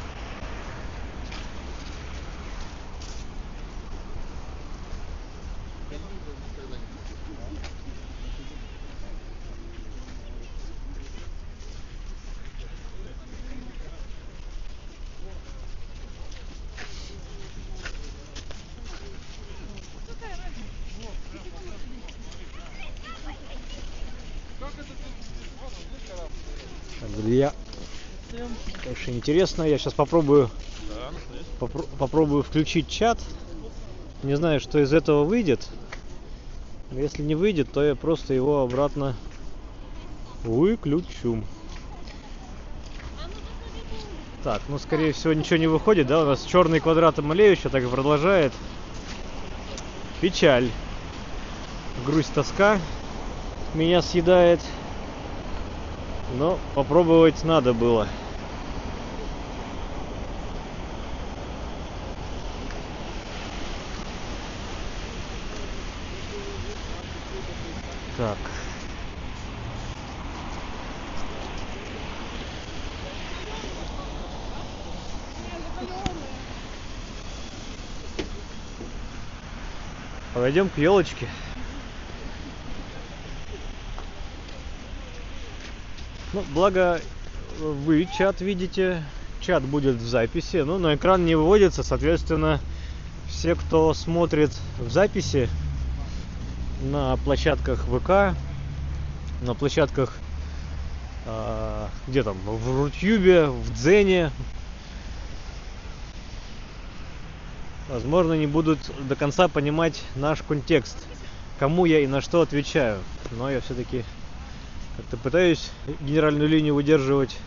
Друзья, конечно, интересно. Я сейчас попробую включить чат. Не знаю, что из этого выйдет. Но если не выйдет, то я просто его обратно выключу. Так, ну скорее всего ничего не выходит, да? У нас черный квадрат Малевича так и продолжает. Печаль. Грусть, тоска меня съедает. Но попробовать надо было. Так. Подойдем к елочке. Ну, благо вы чат видите, чат будет в записи, но на экран не выводится, соответственно, все, кто смотрит в записи на площадках ВК, на площадках где там, в Рутюбе, в Дзене, возможно, не будут до конца понимать наш контекст, кому я и на что отвечаю. Но я все-таки как-то пытаюсь генеральную линию выдерживать.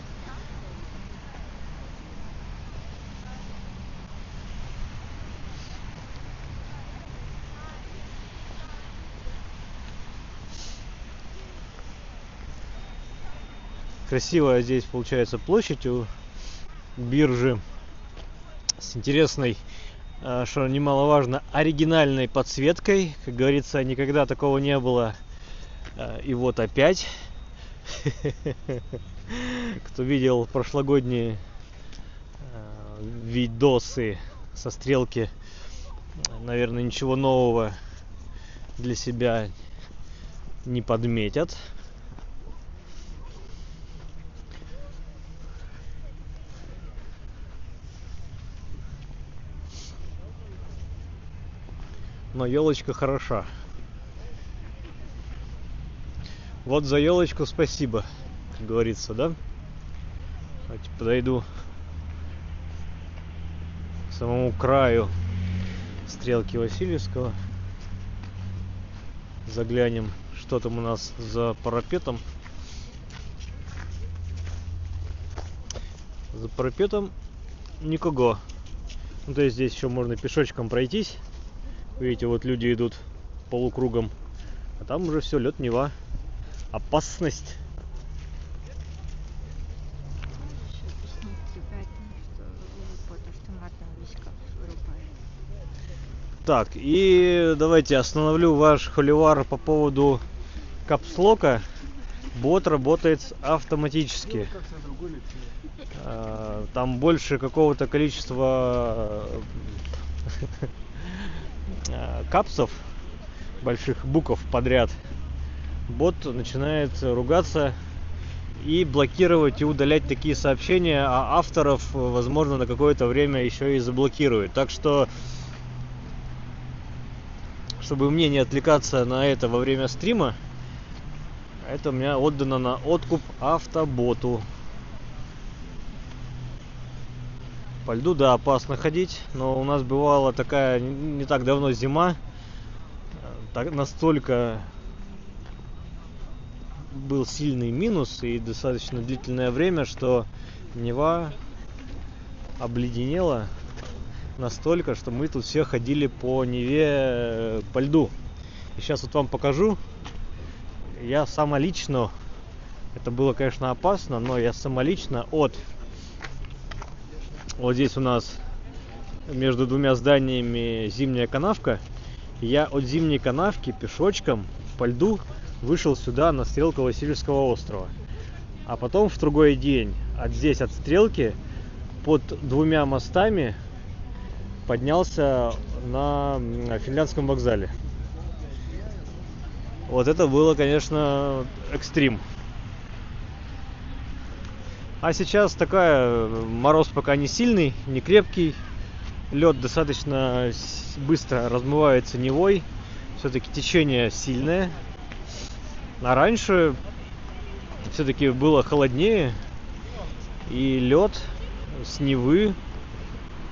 Красивая здесь получается площадь у биржи с интересной, что немаловажно, оригинальной подсветкой. Как говорится, никогда такого не было. И вот опять. Кто видел прошлогодние видосы со стрелки, наверное, ничего нового для себя не подметят. Но елочка хороша. Вот за елочку спасибо, как говорится, да? Давайте подойду к самому краю стрелки Васильевского. Заглянем, что там у нас за парапетом. За парапетом никого. Ну, то есть здесь еще можно пешочком пройтись. Видите, вот люди идут полукругом. А там уже все, лед Нева. Опасность. Так, и давайте остановлю ваш холивар по поводу капслока. Бот работает автоматически. Там больше какого-то количества капсов, больших букв подряд. Бот начинает ругаться и блокировать и удалять такие сообщения, а авторов, возможно, на какое-то время еще и заблокирует. Так что, чтобы мне не отвлекаться на это во время стрима, это у меня отдано на откуп автоботу. По льду, да, опасно ходить, но у нас бывала такая не так давно зима, настолько был сильный минус и достаточно длительное время, что Нева обледенела настолько, что мы тут все ходили по Неве по льду. И сейчас вот вам покажу. Я самолично, это было, конечно, опасно, но я самолично вот здесь у нас между двумя зданиями зимняя канавка. Я от зимней канавки пешочком по льду вышел сюда на стрелку Васильевского острова. А потом в другой день здесь от стрелки под двумя мостами поднялся на Финляндском вокзале. Вот это было, конечно, экстрим. А сейчас такая, мороз пока не сильный, не крепкий. Лед достаточно быстро размывается Невой. Все-таки течение сильное. А раньше все-таки было холоднее. И лед с Невы,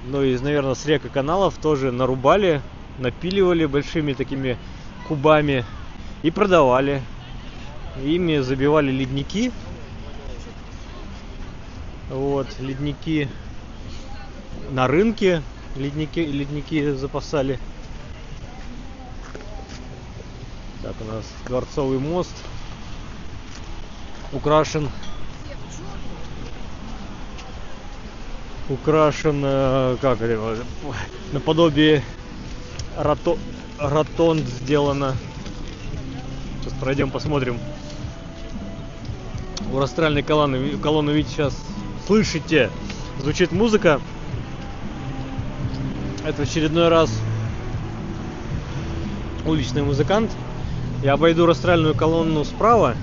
ну и, наверное, с рек и каналов тоже нарубали, напиливали большими такими кубами и продавали. Ими забивали ледники. Вот, ледники на рынке, ледники запасали. Так, у нас Дворцовый мост украшен украшен, как это, наподобие ротонд сделано. Сейчас пройдем, посмотрим. У астральной колонны, видите, сейчас слышите, звучит музыка. Это в очередной раз уличный музыкант. Я обойду астральную колонну справа.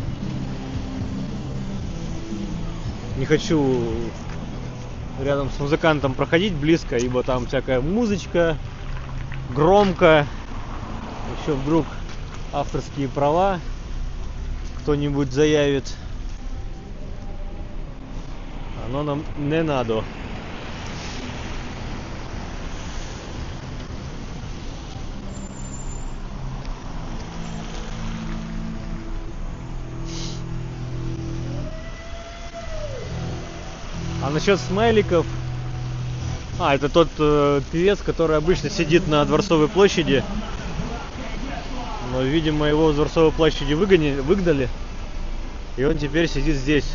Не хочу рядом с музыкантом проходить близко, ибо там всякая музычка, громко. Еще вдруг авторские права кто-нибудь заявит. Оно нам не надо. А насчет смайликов... это тот певец, который обычно сидит на Дворцовой площади. Но, видимо, его с Дворцовой площади выгнали. И он теперь сидит здесь.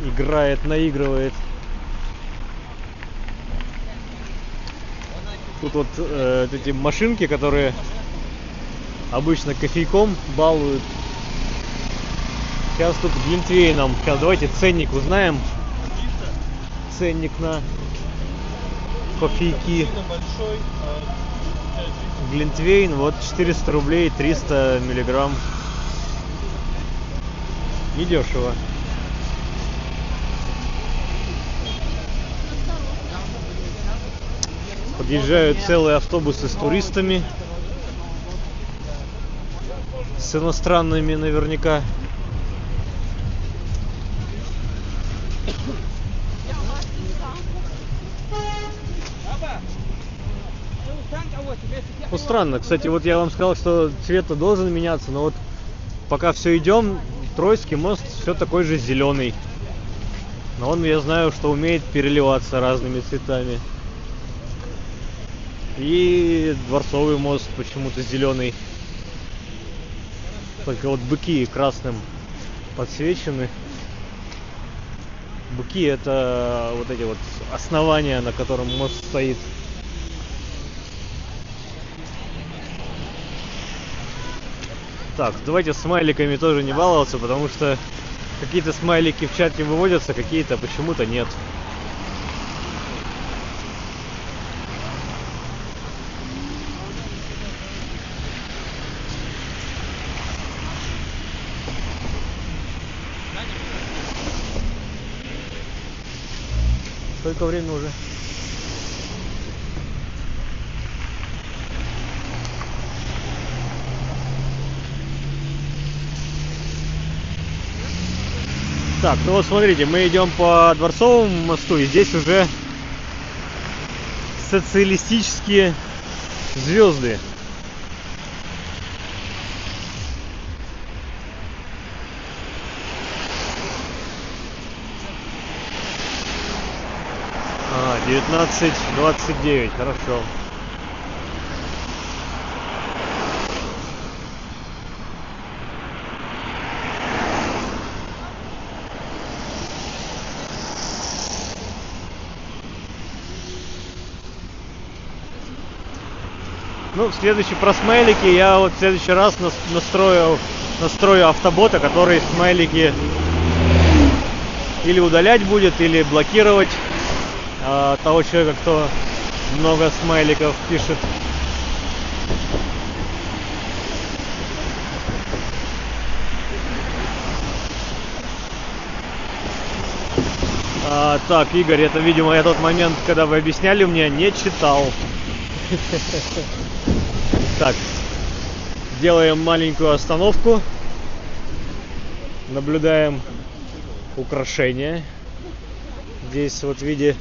Играет, наигрывает. Тут вот эти машинки, которые обычно кофейком балуют. Сейчас тут глинтвейном. Сейчас давайте ценник узнаем. Ценник на кофейки. Глинтвейн, вот 400 рублей, 300 миллиграмм. Недешево. Подъезжают целые автобусы с туристами. С иностранными наверняка. Ну, странно. Кстати, вот я вам сказал, что цвет должен меняться, но вот пока все идем, Троицкий мост все такой же зеленый. Но он, я знаю, что умеет переливаться разными цветами. И Дворцовый мост почему-то зеленый. Только вот быки красным подсвечены. Быки — это вот эти вот основания, на котором мост стоит. Так, давайте с смайликами тоже не баловаться, потому что какие-то смайлики в чате выводятся, какие-то почему-то нет. Сколько времени уже? Так, ну вот смотрите, мы идем по Дворцовому мосту, и здесь уже социалистические звезды. А, 19:29, хорошо. Ну, следующий про смайлики я вот в следующий раз настрою автобота, который смайлики или удалять будет, или блокировать того человека, кто много смайликов пишет. Так, Игорь, это, видимо, я тот момент, когда вы объясняли мне, не читал. Так, делаем маленькую остановку. Наблюдаем украшения. Здесь вот в виде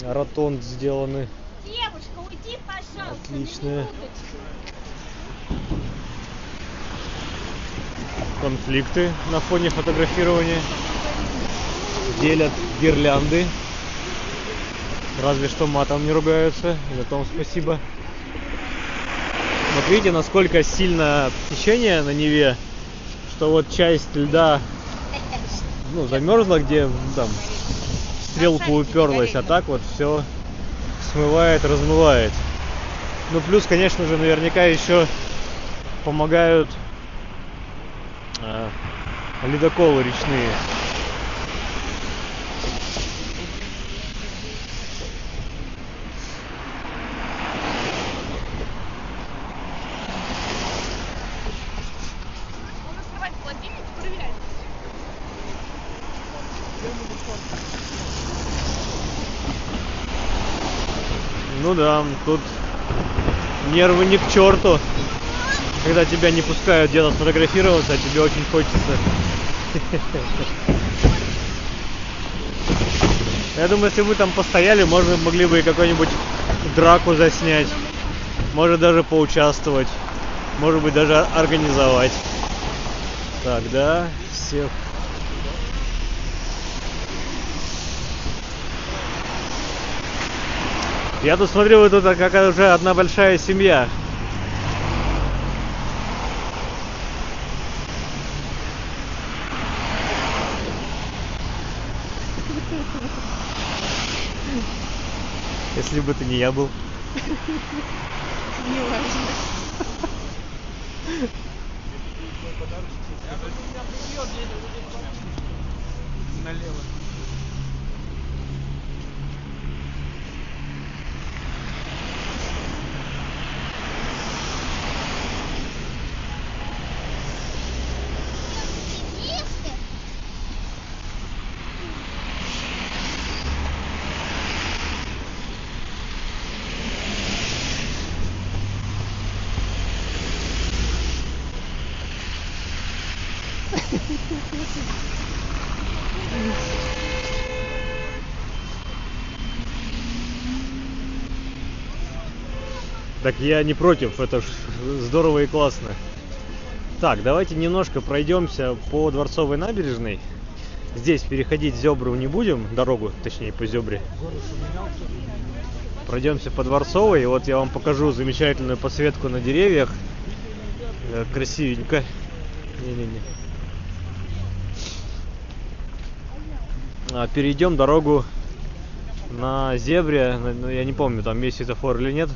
ротонд сделаны. Девушка, уйди, пожалуйста. Отличные. Конфликты на фоне фотографирования. Делят гирлянды. Разве что матом не ругаются. И на том спасибо. Вот видите, насколько сильно течение на Неве, что вот часть льда ну, замерзла, где там стрелку уперлась, а так вот все смывает, размывает. Ну, плюс, конечно же, наверняка еще помогают ледоколы речные. Ну да, тут нервы не к черту, когда тебя не пускают где-то сфотографироваться, а тебе очень хочется. Я думаю, если бы там постояли, может, могли бы и какую-нибудь драку заснять, может даже поучаствовать, может быть даже организовать. Так, да, всех. Я тут смотрю, вы тут какая уже одна большая семья. Если бы это не я был. Не важно. Налево. Так я не против, это ж здорово и классно. Так, давайте немножко пройдемся по Дворцовой набережной. Здесь переходить Зёбру не будем, дорогу, точнее по Зёбре. Пройдемся по Дворцовой, и вот я вам покажу замечательную подсветку на деревьях. Красивенько. Не-не-не. Перейдем дорогу на Зебре, я не помню, там есть светофор или нет,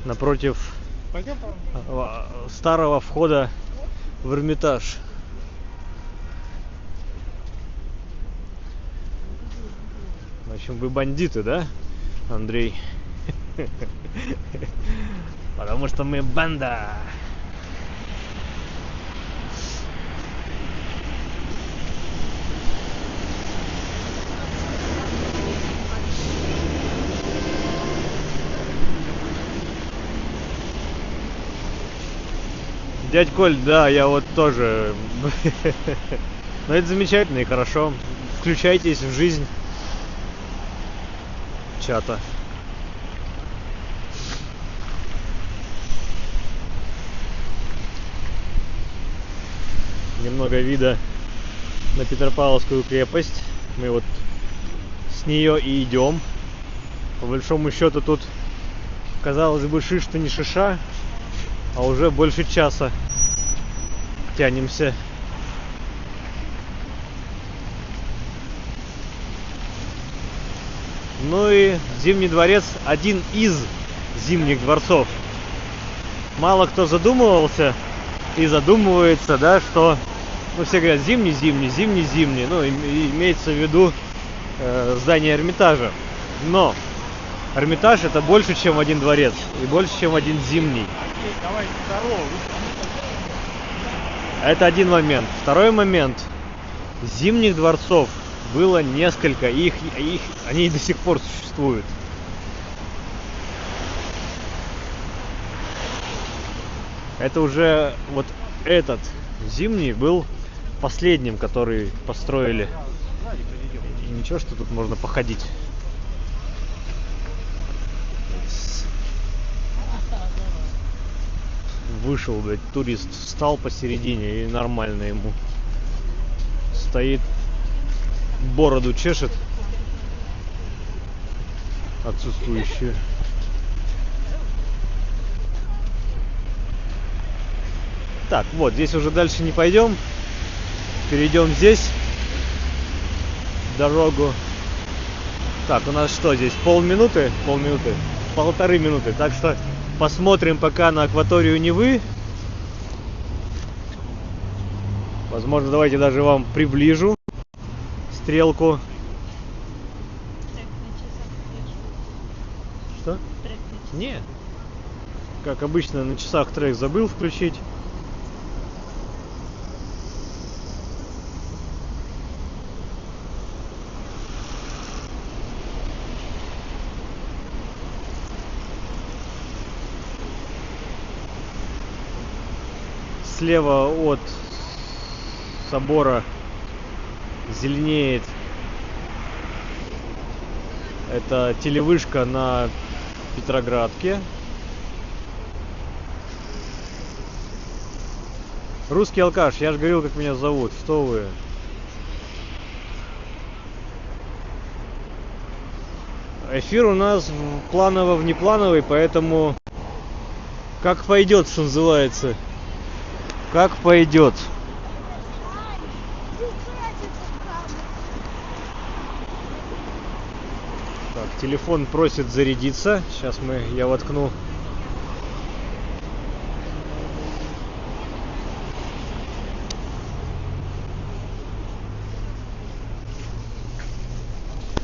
напротив старого входа в Эрмитаж. В общем, вы бандиты, да, Андрей? Потому что мы банда. Дядь Коль, да, я вот тоже. Но это замечательно и хорошо. Включайтесь в жизнь чата. Немного вида на Петропавловскую крепость. Мы вот с нее и идем. По большому счету тут, казалось бы, шиш-то не шиша, а уже больше часа тянемся. Ну и Зимний дворец — один из зимних дворцов. Мало кто задумывался и задумывается, да, что, ну, все говорят зимний, зимний, зимний, зимний, ну, имеется в виду здание Эрмитажа. Но Эрмитаж — это больше, чем один дворец, и больше, чем один зимний. Это один момент. Второй момент. Зимних дворцов было несколько, они и до сих пор существуют. Это уже вот этот зимний был последним, который построили. И ничего, что тут можно походить. Вышел, блядь, турист, встал посередине, и нормально ему. Стоит, бороду чешет отсутствующую. Так, вот, здесь уже дальше не пойдем. Перейдем здесь. дорогу. Так, у нас что здесь? Полминуты? Полминуты. 1,5 минуты. Так что посмотрим пока на акваторию Невы. Возможно, давайте даже вам приближу стрелку. Что? Нет. Как обычно, на часах трек забыл включить. Слева от собора зеленеет. Это телевышка на Петроградке. Русский алкаш, я же говорил, как меня зовут. Что вы? Эфир у нас планово-внеплановый, поэтому как пойдет, что называется. Как пойдет. Так, телефон просит зарядиться. Сейчас я воткну.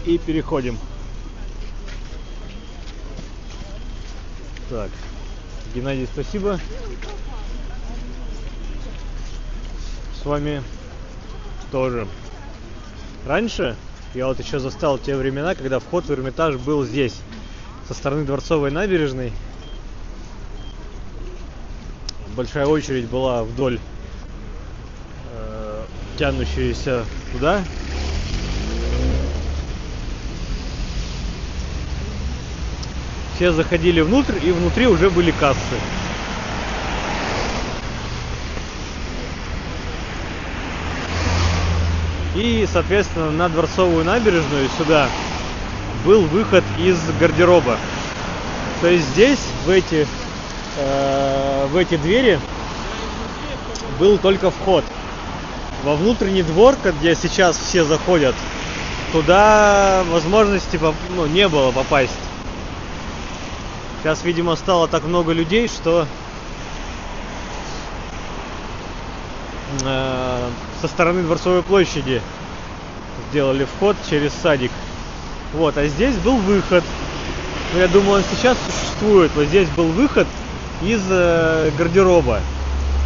И переходим. Так, Геннадий, спасибо. С вами тоже. Раньше я вот еще застал те времена, когда вход в Эрмитаж был здесь, со стороны Дворцовой набережной. Большая очередь была вдоль тянущаяся туда. Все заходили внутрь, и внутри уже были кассы. И, соответственно, на Дворцовую набережную сюда был выход из гардероба. То есть здесь, в эти двери, был только вход. Во внутренний двор, где сейчас все заходят, туда возможности не было попасть. Сейчас, видимо, стало так много людей, что со стороны Дворцовой площади сделали вход через садик. Вот, а здесь был выход. Ну, я думаю, он сейчас существует. Вот здесь был выход из гардероба.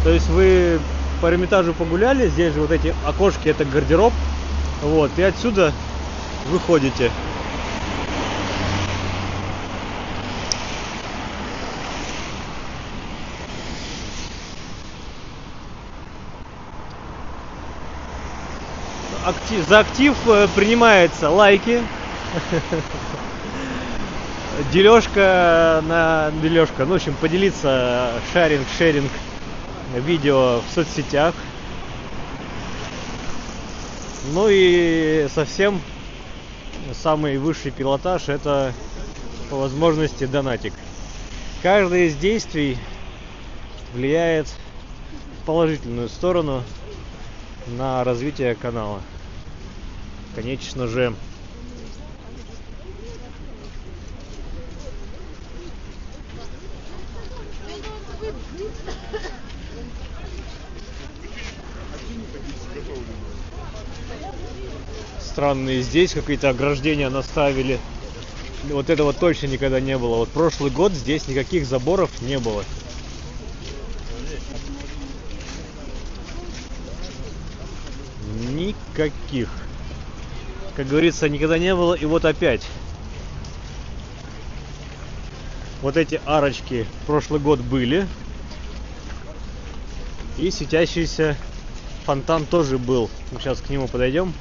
То есть вы по Эрмитажу погуляли, здесь же вот эти окошки, это гардероб. Вот, и отсюда выходите. За актив принимается лайки, дележка, ну, в общем, поделиться, шеринг видео в соцсетях. Ну и совсем самый высший пилотаж — это по возможности донатик. Каждое из действий влияет в положительную сторону на развитие канала. Конечно же. Странные здесь какие-то ограждения наставили. Вот этого точно никогда не было. Вот прошлый год здесь никаких заборов не было. Никаких. Как говорится, никогда не было, и вот опять. Вот эти арочки прошлый год были. И светящийся фонтан тоже был. Мы сейчас к нему подойдем.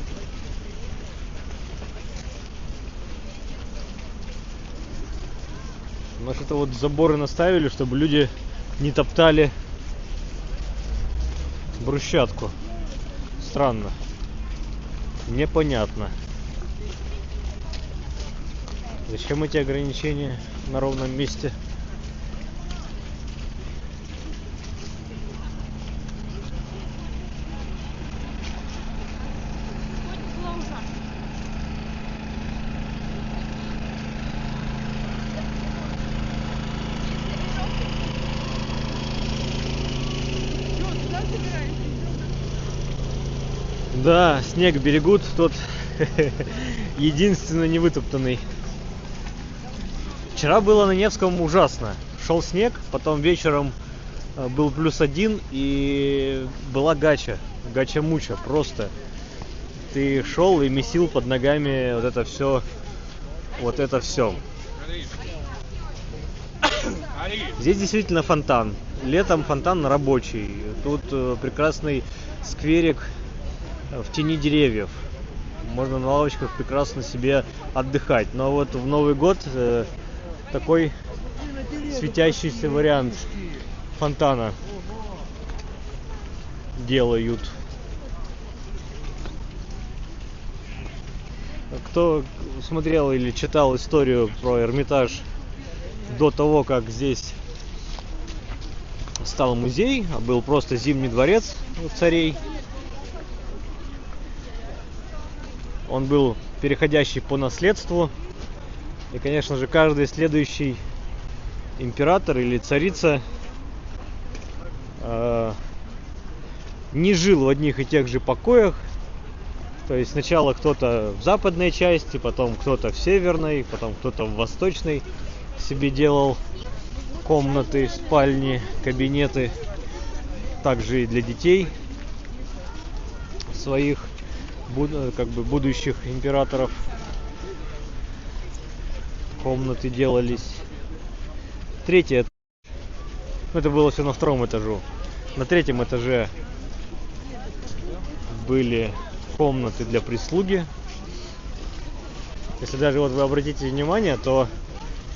Может, это вот заборы наставили, чтобы люди не топтали брусчатку. Странно. Непонятно. Зачем эти ограничения на ровном месте? Да, снег берегут, тот единственно невытоптанный. Вчера было на Невском ужасно. Шел снег, потом вечером был +1 и была гача. Гача-муча просто. Ты шел и месил под ногами вот это все. Вот это все. Здесь действительно фонтан. Летом фонтан рабочий. Тут прекрасный скверик в тени деревьев. Можно на лавочках прекрасно себе отдыхать. Но вот в Новый год такой светящийся вариант фонтана делают. Кто смотрел или читал историю про Эрмитаж до того, как здесь стал музей, а был просто Зимний дворец царей, он был переходящий по наследству, и, конечно же, каждый следующий император или царица не жил в одних и тех же покоях. То есть сначала кто-то в западной части, потом кто-то в северной, потом кто-то в восточной себе делал комнаты, спальни, кабинеты. Также и для детей своих как бы будущих императоров комнаты делались. Третий этаж. Это было все на втором этаже. На третьем этаже были комнаты для прислуги. Если даже вот вы обратите внимание, то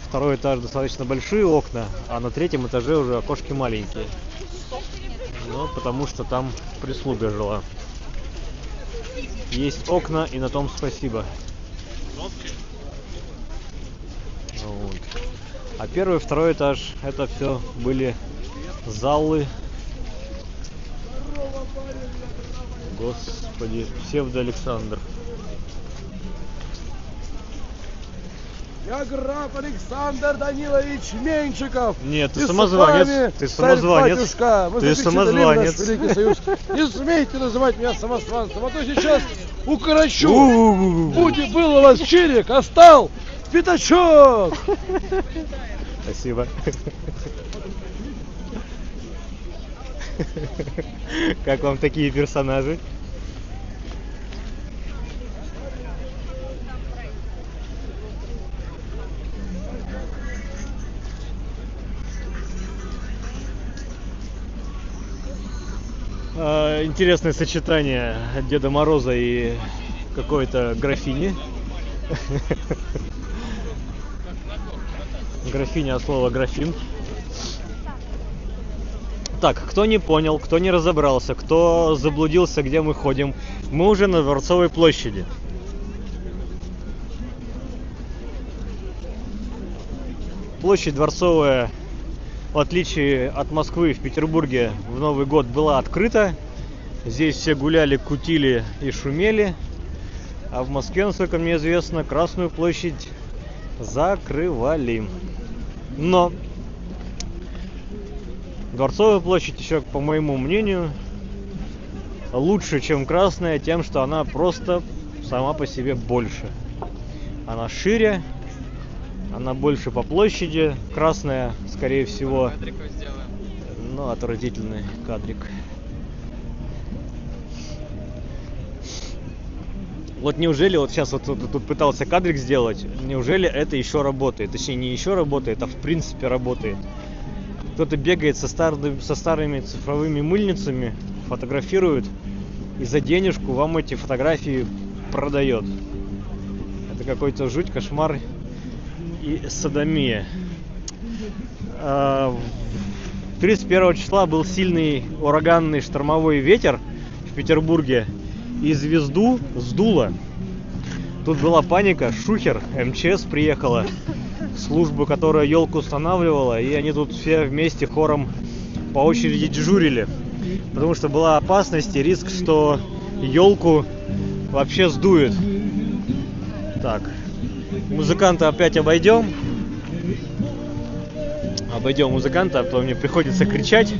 второй этаж достаточно большие окна, а на третьем этаже уже окошки маленькие. Ну, потому что там прислуга жила. Есть окна, и на том спасибо. Вот. А первый и второй этаж это все были залы. Господи, Псевдо-Александр. Я граф Александр Данилович Меньшиков. Нет, ты И самозванец. с вами Ты самозванец. царь-батюшка. Мы Ты запечатлели самозванец. наш Великий Союз. Не смейте называть меня самозванцем, а то сейчас укорочу. Был у вас чирик, а стал пятачок. Спасибо. Как вам такие персонажи? Интересное сочетание Деда Мороза и какой-то графини. Графиня от слова графин. Так, кто не понял, кто не разобрался, кто заблудился, где мы ходим, мы уже на Дворцовой площади. Площадь Дворцовая, в отличие от Москвы, в Петербурге в Новый год была открыта. Здесь все гуляли, кутили и шумели. А в Москве, насколько мне известно, Красную площадь закрывали. Но Дворцовая площадь еще, по моему мнению, лучше, чем Красная, тем, что она просто сама по себе больше. Она шире, она больше по площади. Красная, скорее всего, ну, отвратительный кадрик. Вот неужели, вот сейчас вот тут пытался кадрик сделать, неужели это еще работает? Точнее, не еще работает, а в принципе работает. Кто-то бегает со старыми цифровыми мыльницами, фотографирует и за денежку вам эти фотографии продает. Это какой-то жуть, кошмар и содомия. 31 числа был сильный ураганный штормовой ветер в Петербурге, и звезду сдуло. Тут была паника, шухер, МЧС приехала, служба, которая елку устанавливала, и они тут все вместе хором по очереди дежурили, потому что была опасность и риск, что елку вообще сдует. Так, музыканта опять обойдем музыканта, а то мне приходится кричать.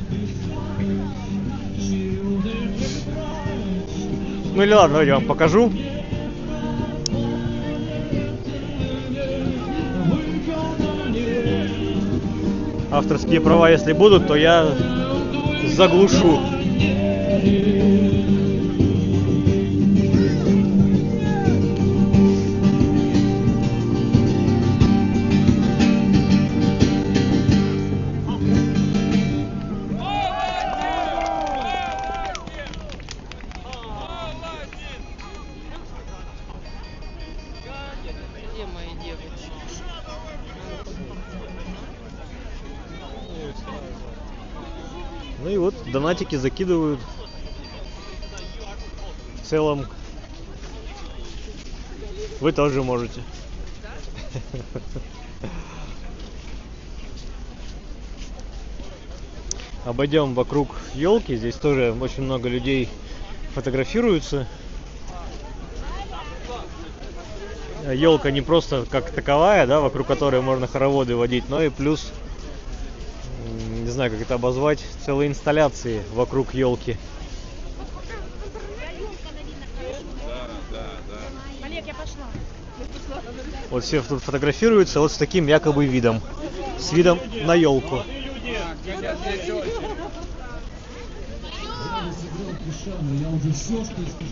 Ну или ладно, давайте я вам покажу. Авторские права, если будут, то я заглушу. Где мои девочки? Ну и вот донатики закидывают. В целом вы тоже можете. Обойдем вокруг елки. Здесь тоже очень много людей фотографируются. Елка не просто как таковая, да, вокруг которой можно хороводы водить, но и плюс, не знаю, как это обозвать, целые инсталляции вокруг елки. Олег, я пошла. Вот все тут фотографируются вот с таким якобы видом. С видом на елку.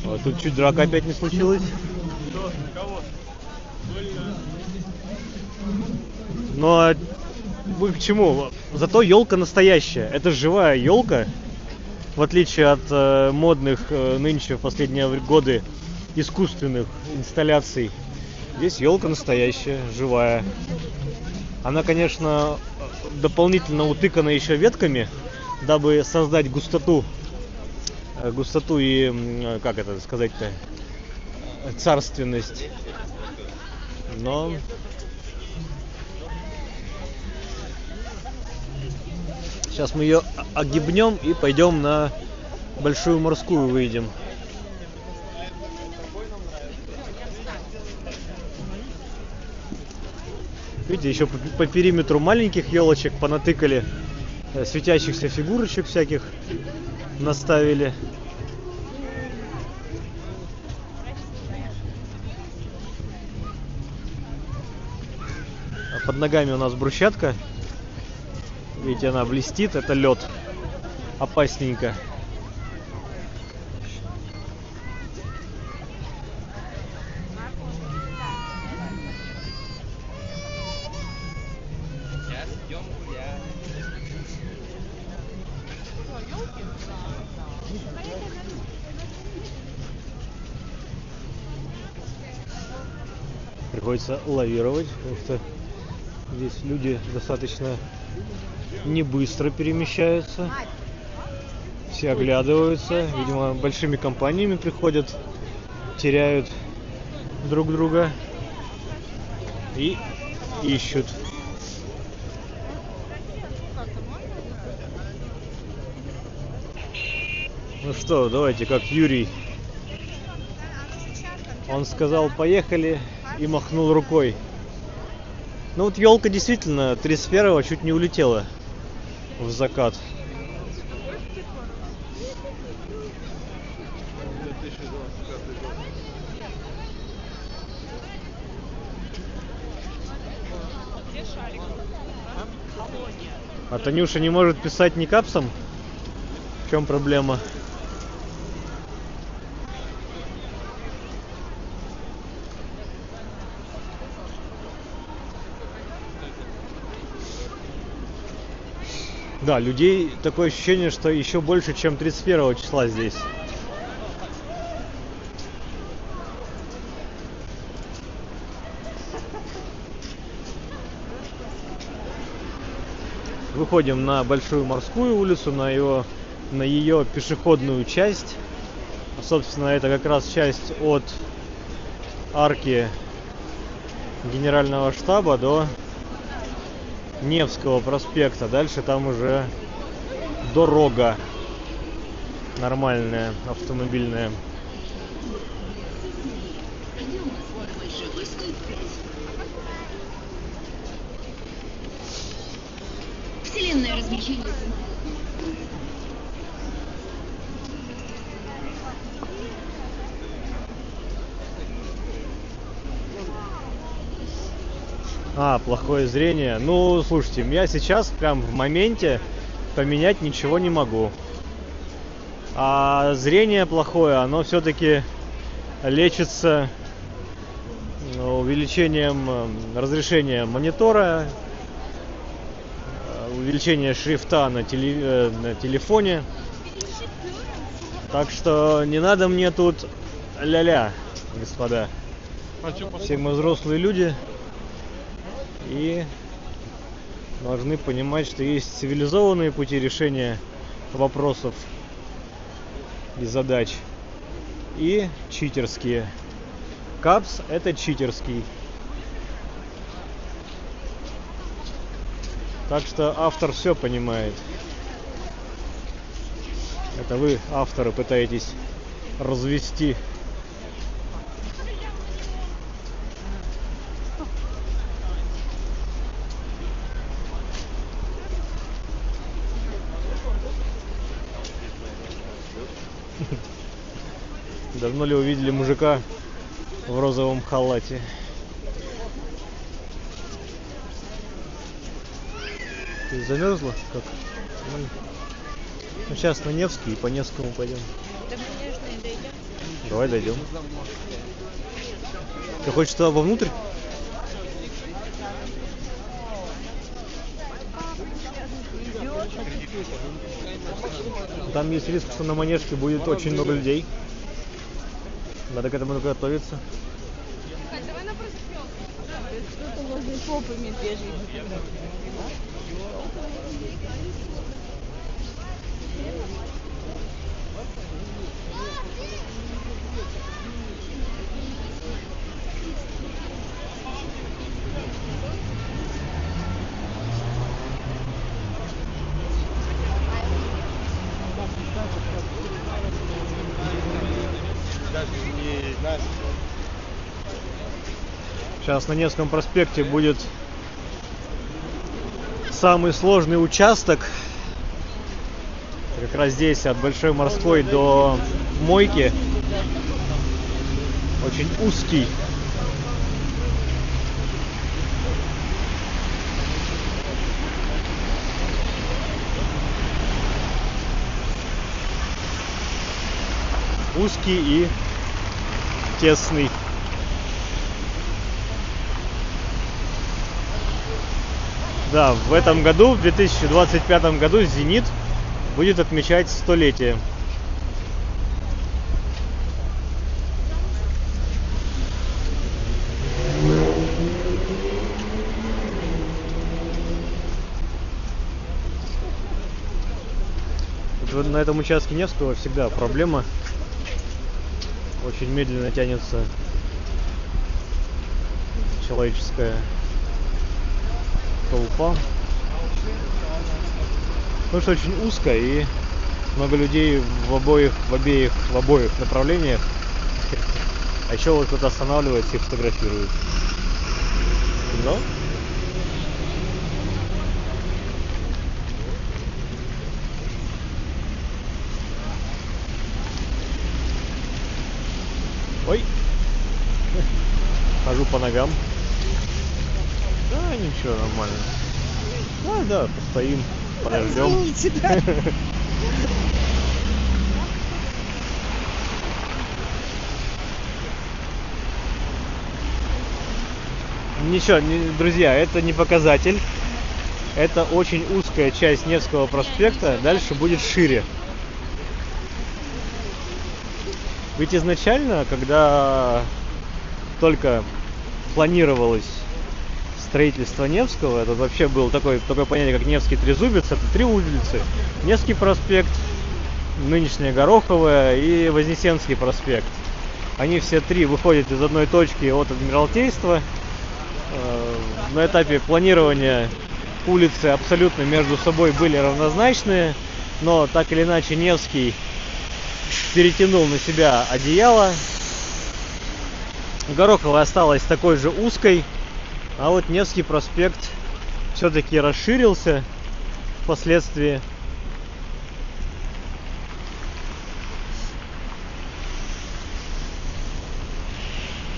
Вот тут чуть драка опять не случилась. Но вы к чему? Зато елка настоящая. Это живая елка. В отличие от модных нынче в последние годы искусственных инсталляций. Здесь елка настоящая, живая. Она, конечно, дополнительно утыкана еще ветками, дабы создать густоту и, как это сказать-то, царственность. Но сейчас мы ее огибнем и пойдем на Большую Морскую выйдем. Видите, еще по периметру маленьких елочек понатыкали, светящихся фигурочек всяких наставили. А под ногами у нас брусчатка. Видите, она блестит, это лед. Опасненько. Приходится лавировать, потому что здесь люди достаточно не быстро перемещаются. Все оглядываются, видимо, большими компаниями приходят, теряют друг друга и ищут. Ну что, давайте, как Юрий. Он сказал: поехали, и махнул рукой. Ну вот елка действительно 31-го чуть не улетела в закат. А Танюша не может писать ни капсом? В чем проблема? Да, людей такое ощущение, что еще больше, чем 31 числа здесь. Выходим на Большую Морскую улицу, на ее пешеходную часть. Собственно, это как раз часть от арки Генерального штаба до Невского проспекта. Дальше там уже дорога нормальная, автомобильная. Вселенная размещается. А, плохое зрение. Ну, слушайте, я сейчас прям в моменте поменять ничего не могу. А зрение плохое, оно все-таки лечится увеличением разрешения монитора, увеличение шрифта на телефоне. Так что не надо мне тут ля-ля, господа. Все мы взрослые люди и должны понимать, что есть цивилизованные пути решения вопросов и задач и читерские. Капс — это читерский. Так что автор все понимает. Это вы, авторы, пытаетесь развести. Давно ли увидели мужика в розовом халате? Ты замерзла? Как? Ну, сейчас на Невский и по Невскому пойдем. Да мы нежные дойдем. Давай дойдем. Ты хочешь туда вовнутрь? Там есть риск, что на Манежке будет очень много людей. Надо к этому готовиться. Кто-то возле попы медвежьей. Сейчас на Невском проспекте будет самый сложный участок. Как раз здесь от Большой Морской до Мойки. Очень узкий. Узкий и тесный. Да, в этом году, в 2025 году, «Зенит» будет отмечать 100-летие. Вот на этом участке Невского всегда проблема. Очень медленно тянется человеческая толпа. Потому что очень узко и много людей в обоих направлениях. А еще вот кто-то останавливается и фотографирует. Но ой, хожу по ногам. Да, ничего, нормально. Да, постоим, подождем. Ничего, друзья, это не показатель. Это очень узкая часть Невского проспекта. Дальше будет шире. Ведь изначально, когда только планировалось строительство Невского, это вообще было такое понятие, как Невский Трезубец, это 3 улицы. Невский проспект, нынешняя Гороховая и Вознесенский проспект. Они все 3 выходят из одной точки от Адмиралтейства. На этапе планирования улицы абсолютно между собой были равнозначные, но так или иначе Невский перетянул на себя одеяло. Гороховая осталась такой же узкой, а вот Невский проспект все-таки расширился впоследствии.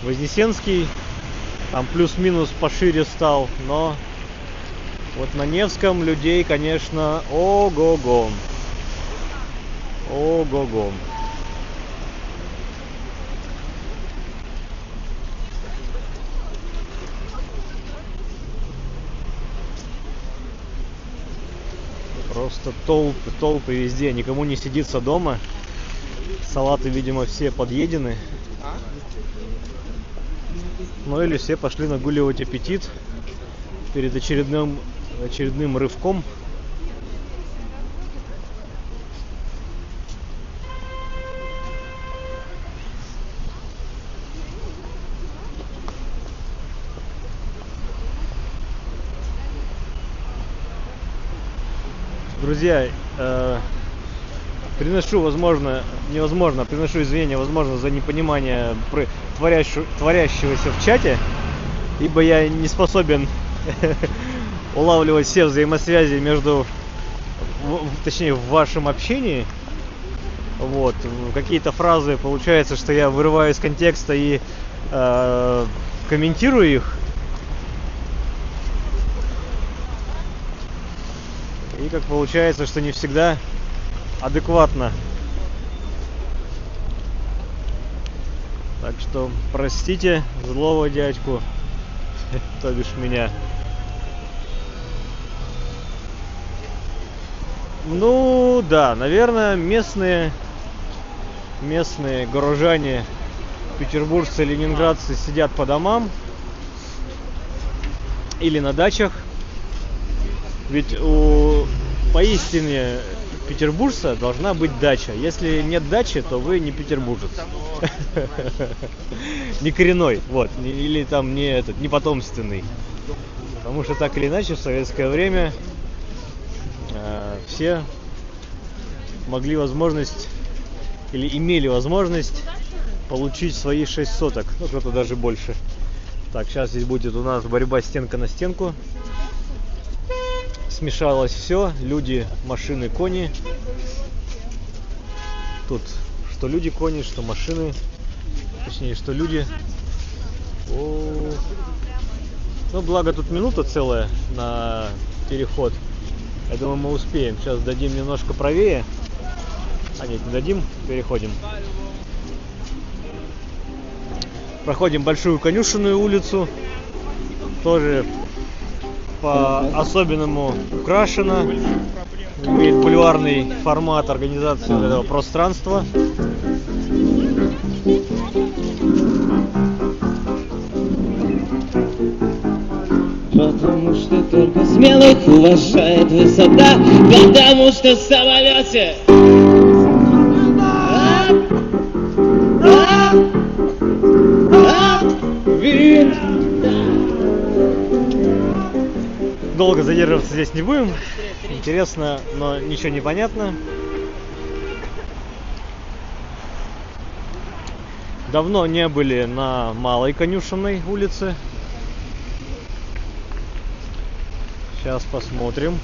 Вознесенский Там плюс-минус пошире стал, но вот на Невском людей, конечно, ого-го. Ого-го. Просто толпы везде, никому не сидится дома. Салаты, видимо, все подъедены. Ну или все пошли нагуливать аппетит перед очередным рывком. Друзья, приношу, приношу извинения, возможно, за непонимание творящегося в чате, ибо я не способен улавливать все взаимосвязи точнее, в вашем общении. Вот, какие-то фразы, получается, что я вырываю из контекста и комментирую их. И как получается, что не всегда адекватно. Так что простите злого дядьку, то бишь меня. Ну да, наверное, местные горожане, петербуржцы, ленинградцы сидят по домам или на дачах. Ведь у поистине петербуржца должна быть дача. Если нет дачи, то вы не петербуржец. Не коренной, вот, или там не потомственный. Потому что так или иначе в советское время все имели возможность получить свои 6 соток. Ну, кто-то даже больше. Так, сейчас здесь будет у нас борьба стенка на стенку. Смешалось все, люди, машины, кони. Тут что люди, кони, что машины. Точнее, что люди. Ну, благо тут минута целая на переход. Я думаю, мы успеем. Сейчас дадим немножко правее. А нет, не дадим, переходим. Проходим Большую Конюшенную улицу. Тоже по-особенному украшена. Имеет бульварный формат организации этого пространства. Потому что только смелых уважает высота, потому что в самолете Долго задерживаться здесь не будем. Интересно, но ничего не понятно. Давно не были на Малой Конюшенной улице. Сейчас посмотрим.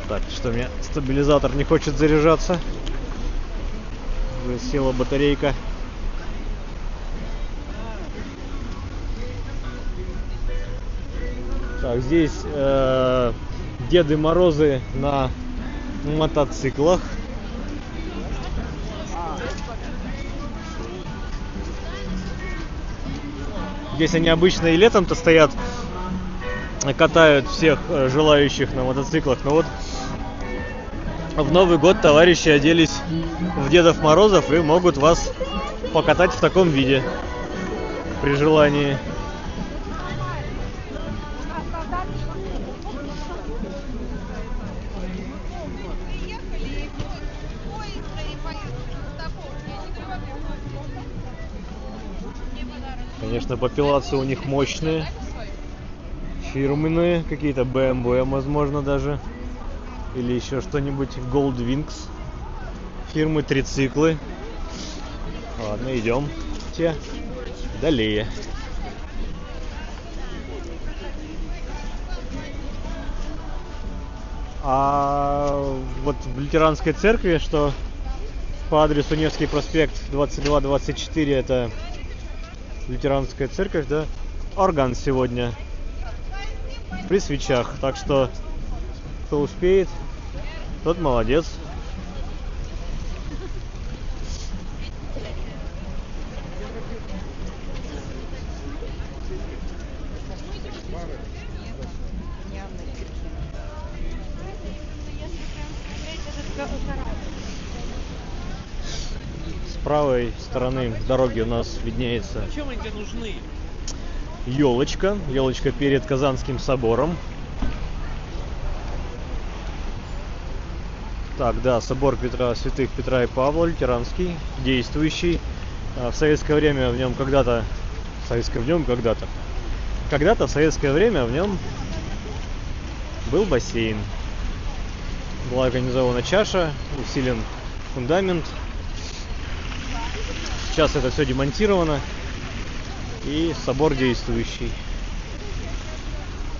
Так, что у меня стабилизатор не хочет заряжаться. Села батарейка. Так, здесь Деды Морозы на мотоциклах. Здесь они обычно и летом-то стоят, катают всех желающих на мотоциклах. Но вот в Новый год товарищи оделись в Дедов Морозов и могут вас покатать в таком виде при желании. Конечно, попилации у них мощные, фирменные, какие-то BMW, возможно, даже. или еще что-нибудь. Goldwings фирмы Трициклы. Ладно, идем далее. А вот в лютеранской церкви, что по адресу Невский проспект 22-24, это лютеранская церковь, да, орган сегодня при свечах, так что кто успеет, тот молодец. С правой стороны дороги у нас виднеется елочка перед Казанским собором. Так, да, собор святых Петра и Павла, лютеранский, действующий. В советское время в нем когда-то в советское время в нем был бассейн. Была организована чаша, усилен фундамент. Сейчас это все демонтировано, и собор действующий.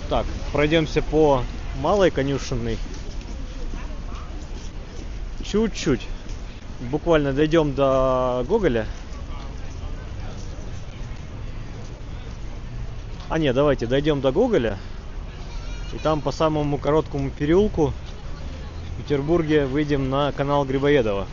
Так, пройдемся по Малой Конюшенной. Чуть-чуть. Буквально дойдем до Гоголя. Давайте дойдем до Гоголя. И там по самому короткому переулку в Петербурге выйдем на канал Грибоедова.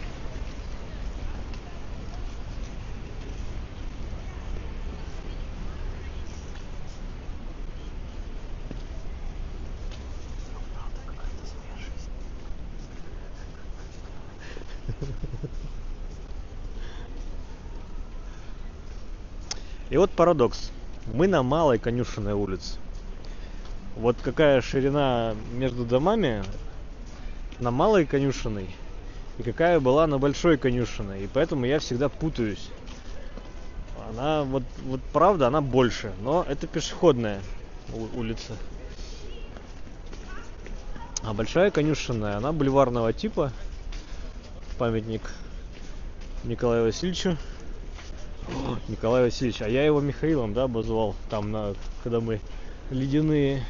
И вот парадокс. Мы на Малой Конюшенной улице. Вот какая ширина между домами на Малой Конюшенной и какая была на Большой Конюшенной. И поэтому я всегда путаюсь. Она вот правда, она больше, но это пешеходная улица. А Большая Конюшенная, она бульварного типа. Памятник Николаю Васильевичу. Николай Васильевич, а я его Михаилом, да, обозвал там, когда мы ледяные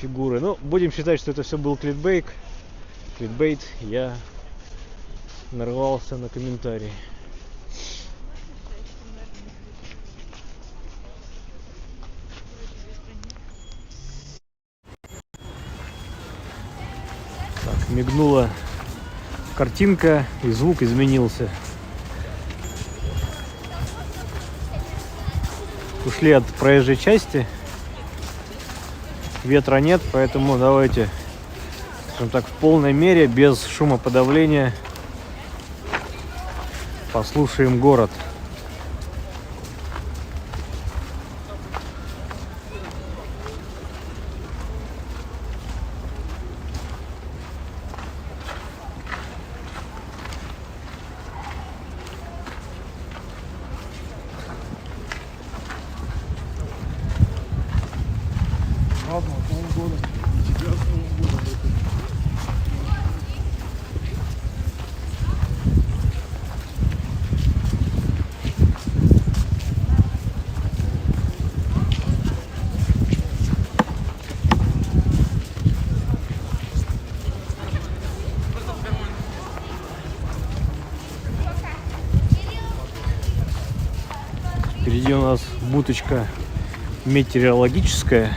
фигуры. Ну, будем считать, что это все был кликбейт. Я нарвался на комментарии. Так, мигнула картинка, и звук изменился. Ушли от проезжей части. Ветра нет, поэтому давайте, скажем так, в полной мере, без шумоподавления послушаем город. Впереди у нас будочка метеорологическая,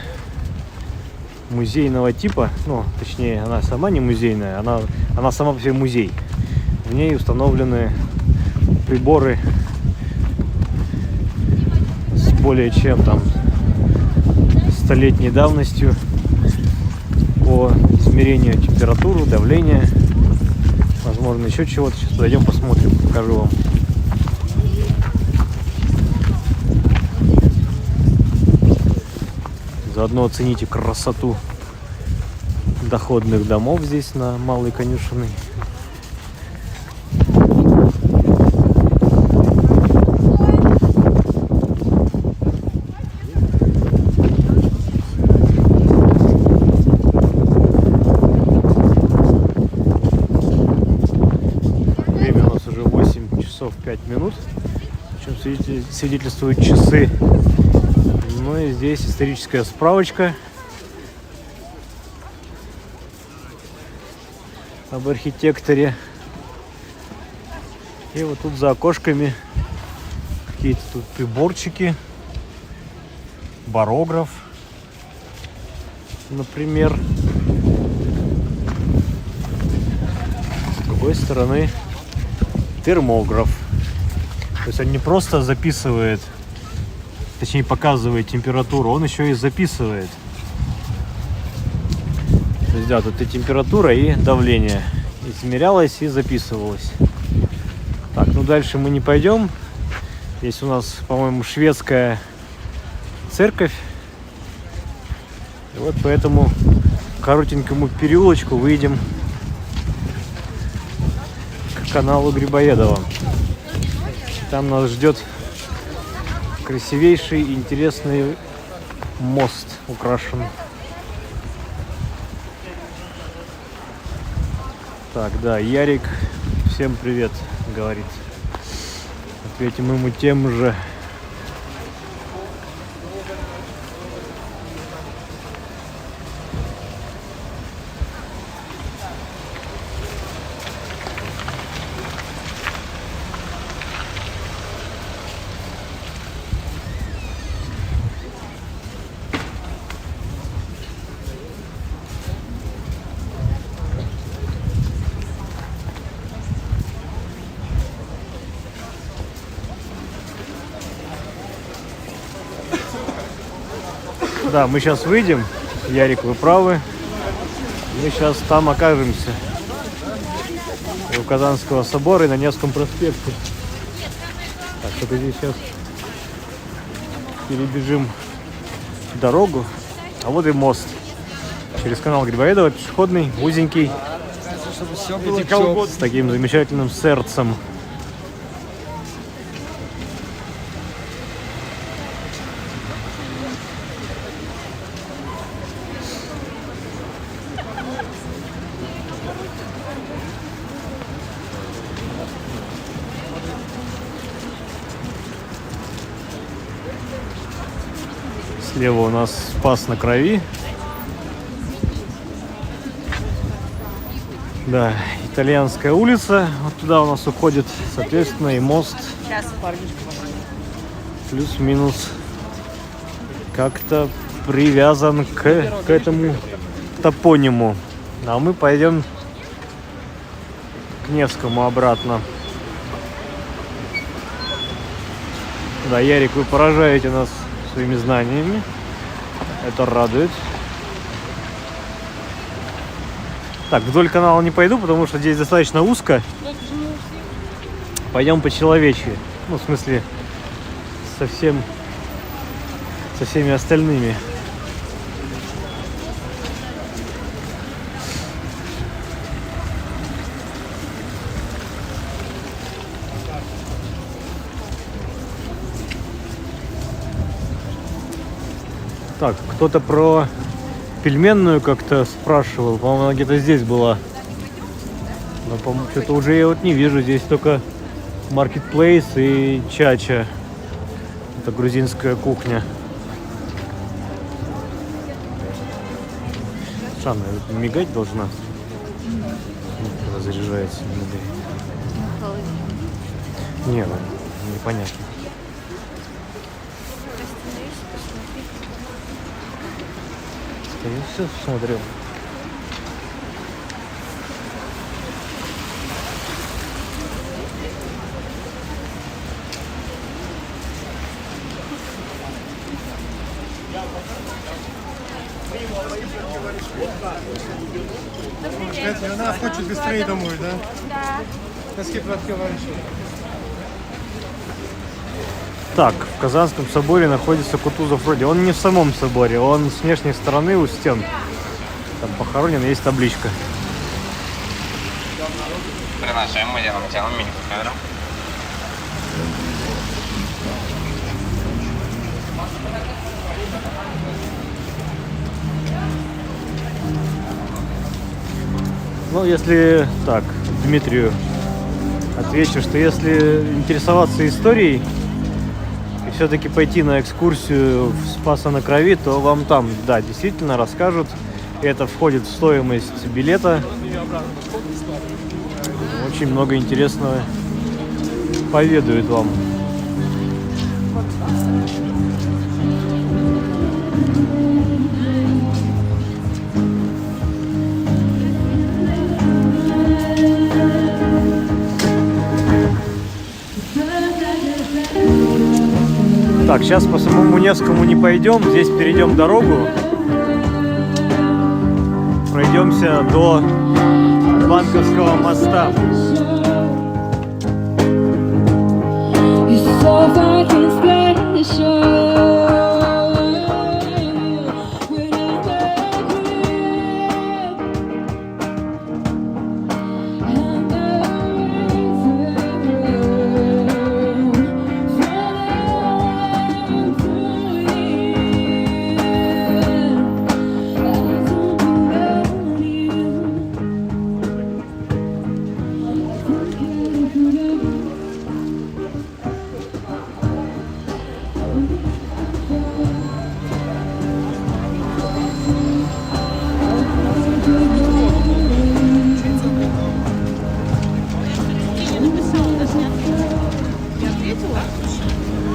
музейного типа. Ну, точнее, она сама не музейная, она сама по себе музей. В ней установлены приборы с более чем там 100-летней давностью по измерению температуры, давления, возможно, еще чего-то. Сейчас подойдем, посмотрим, покажу вам. Заодно оцените красоту доходных домов здесь на Малой Конюшенной. часов 5 минут, о чем свидетельствуют часы. Ну и здесь историческая справочка об архитекторе. И вот тут за окошками какие-то тут приборчики, барограф, например. С другой стороны термограф. То есть он не просто записывает, точнее показывает температуру, он еще и записывает. То есть да, тут и температура, и давление измерялось и записывалось. Так, ну дальше мы не пойдем. Здесь у нас, по-моему, шведская церковь. И вот по этому коротенькому переулочку выйдем к каналу Грибоедова. Там нас ждет красивейший и интересный мост украшен. Так, да, Ярик, всем привет, говорит. Ответим ему тем же. Да, мы сейчас выйдем. Ярик, вы правы. Мы сейчас там окажемся. У Казанского собора и на Невском проспекте. Так, что-то здесь сейчас перебежим дорогу. А вот и мост. Через канал Грибоедова, пешеходный, узенький. С таким замечательным сердцем. Слева у нас Спас на Крови. Да, Итальянская улица. Вот туда у нас уходит, соответственно, и мост. Плюс-минус как-то привязан к этому топониму. А мы пойдем к Невскому обратно. Да, Ярик, вы поражаете нас своими знаниями. Это радует. Так, вдоль канала не пойду, потому что здесь достаточно узко. Пойдем по-человечьи. Ну, в смысле, со всеми остальными. Так, кто-то про пельменную как-то спрашивал. По-моему, она где-то здесь была. Но, по-моему, что-то уже я вот не вижу. Здесь только Marketplace и Чача. Это грузинская кухня. Странно, мигать должна. Когда заряжается, мигает. Нет, непонятно. Я все смотрел. Она хочет быстрее домой, да? Да. Носки пооткрываешь. Так, в Казанском соборе находится Кутузов вроде. Он не в самом соборе, он с внешней стороны у стен. Там похоронен, есть табличка. Приглашаем, мы делаем мини-камеру. Ну, если так, Дмитрию отвечу, что если интересоваться историей и все-таки пойти на экскурсию в Спасо-на-Крови, то вам там, да, действительно расскажут. Это входит в стоимость билета. Очень много интересного поведают вам. Так, сейчас по самому Невскому не пойдем, здесь перейдем дорогу, пройдемся до Банковского моста.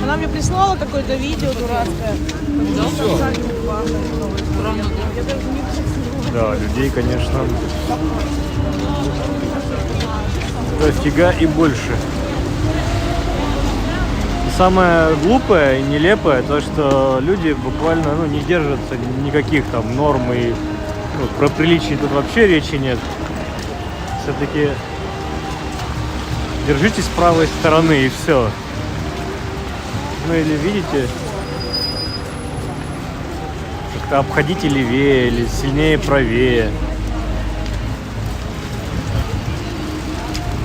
Она мне прислала какое-то видео дурацкое. Да, людей, конечно, дофига и больше. И самое глупое и нелепое то, что люди буквально не держатся никаких там норм и про приличие тут вообще речи нет. Все-таки держитесь с правой стороны и все. Ну или видите, как-то обходите левее или сильнее правее.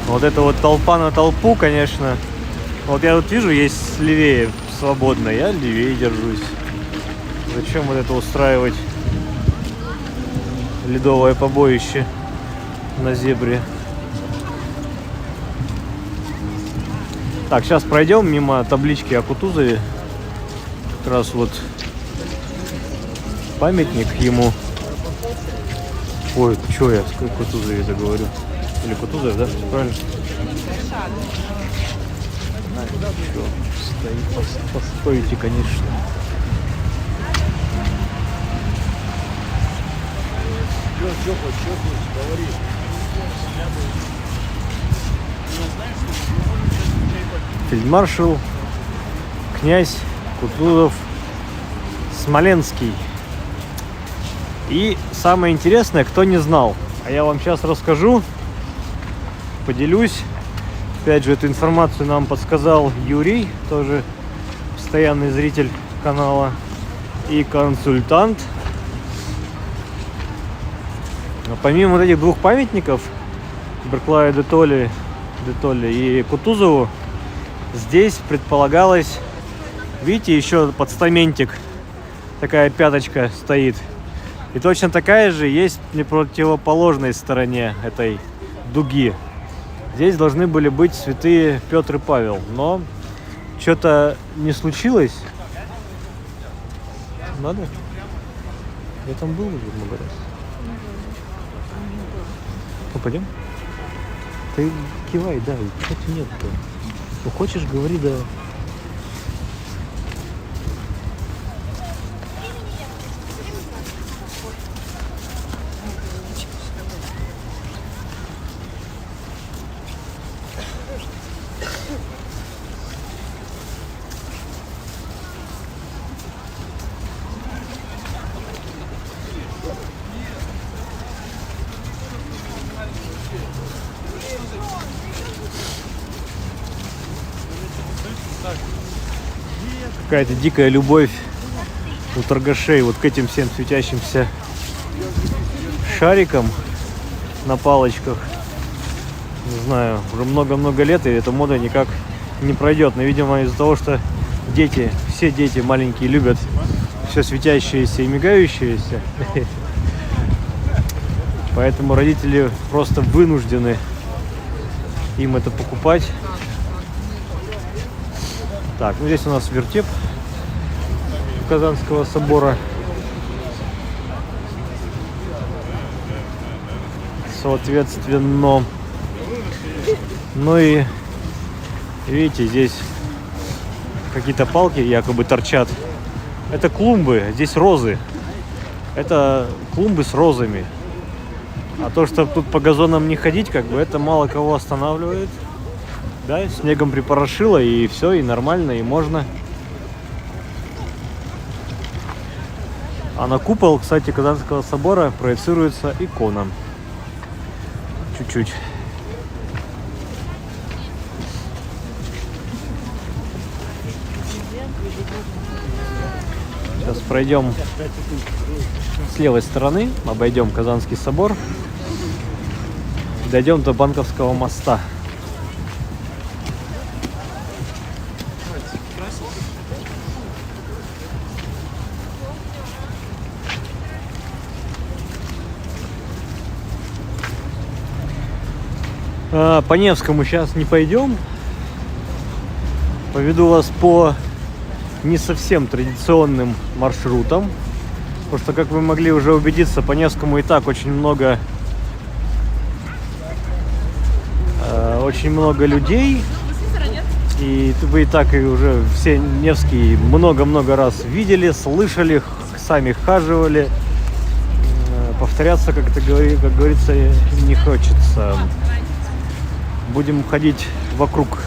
Вот это вот толпа на толпу, конечно. Вот я вот вижу, есть левее свободно, я левее держусь. Зачем вот это устраивать ледовое побоище на зебре? Так, сейчас пройдем мимо таблички о Кутузове. Как раз вот памятник ему. Ой, что я о Кутузове-то говорю? Или Кутузов, да? Правильно? Постойте, конечно. Фельдмаршал князь Кутузов Смоленский. И самое интересное, кто не знал, а я вам сейчас расскажу, поделюсь. Опять же, эту информацию нам подсказал Юрий, тоже постоянный зритель канала и консультант. Но помимо вот этих двух памятников, Барклаю де Толли и Кутузову, здесь предполагалось, видите, еще подстаментик, такая пяточка стоит. И точно такая же есть на противоположной стороне этой дуги. Здесь должны были быть святые Петр и Павел, но что-то не случилось. Надо? Я там был уже много раз. Ну, пойдем? Ты кивай, да, кстати, нет-то. Ну, хочешь, говори, да. Какая-то дикая любовь у торгашей вот к этим всем светящимся шарикам на палочках. Не знаю, уже много-много лет, и эта мода никак не пройдет. Но, видимо, из-за того, что дети, все дети маленькие любят все светящееся и мигающееся, поэтому родители просто вынуждены им это покупать. Так, ну здесь у нас вертеп Казанского собора. Соответственно. Ну и видите, здесь какие-то палки якобы торчат. Это клумбы, здесь розы. Это клумбы с розами. А то, что тут по газонам не ходить, как бы это мало кого останавливает. Да, снегом припорошило, и все, и нормально, и можно. А на купол, кстати, Казанского собора проецируется икона. Чуть-чуть. Сейчас пройдем с левой стороны, обойдем Казанский собор, дойдем до Банковского моста. По Невскому сейчас не пойдем. Поведу вас по не совсем традиционным маршрутам. Потому что, как вы могли уже убедиться, по Невскому и так очень много людей. И вы и так и уже все Невский много-много раз видели, слышали, сами хаживали. Повторяться, как говорится, не хочется. Будем ходить вокруг.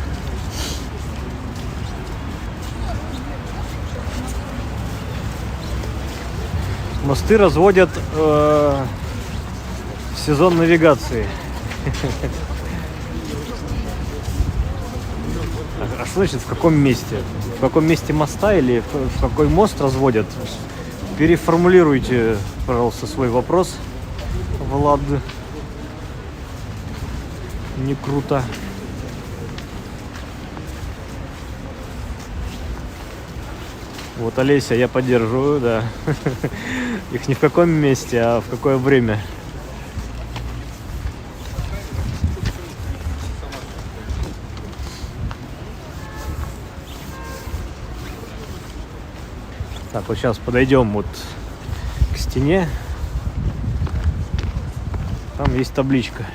Мосты разводят в сезон навигации. А что значит в каком месте? В каком месте моста или в какой мост разводят? Переформулируйте, пожалуйста, свой вопрос, Влад. Не круто. Вот Олеся, я поддерживаю, да. Их не в каком месте, а в какое время. Так, вот сейчас подойдем вот к стене. Там есть табличка,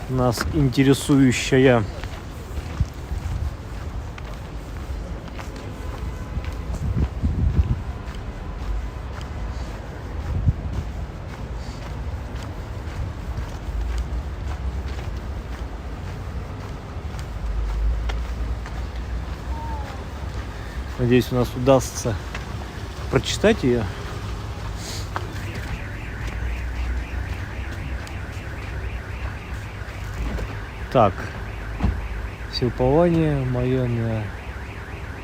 нас интересующая. Надеюсь, у нас удастся прочитать ее. Так, все упование мое на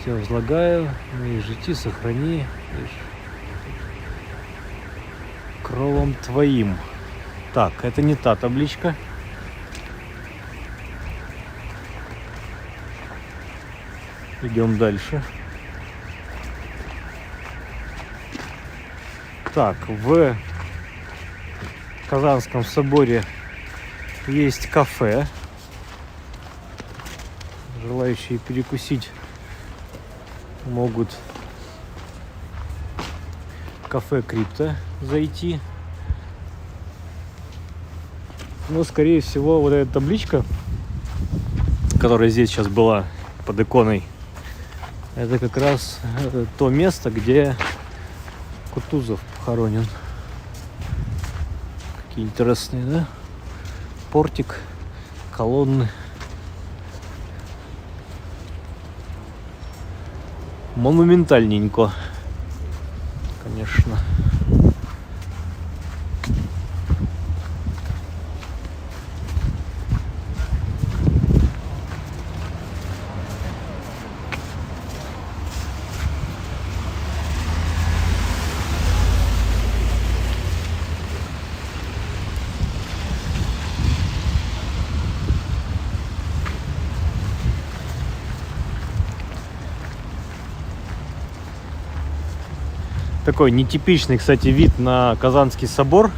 тебя возлагаю, мои житти сохрани кровом твоим. Так, это не та табличка. Идем дальше. Так, в Казанском соборе есть кафе. Желающие перекусить могут в кафе Крипто зайти. Но, скорее всего, вот эта табличка, которая здесь сейчас была под иконой, это как раз то место, где Кутузов похоронен. Какие интересные, да? Портик, колонны. Монументальненько, конечно. Такой нетипичный, кстати, вид на Казанский собор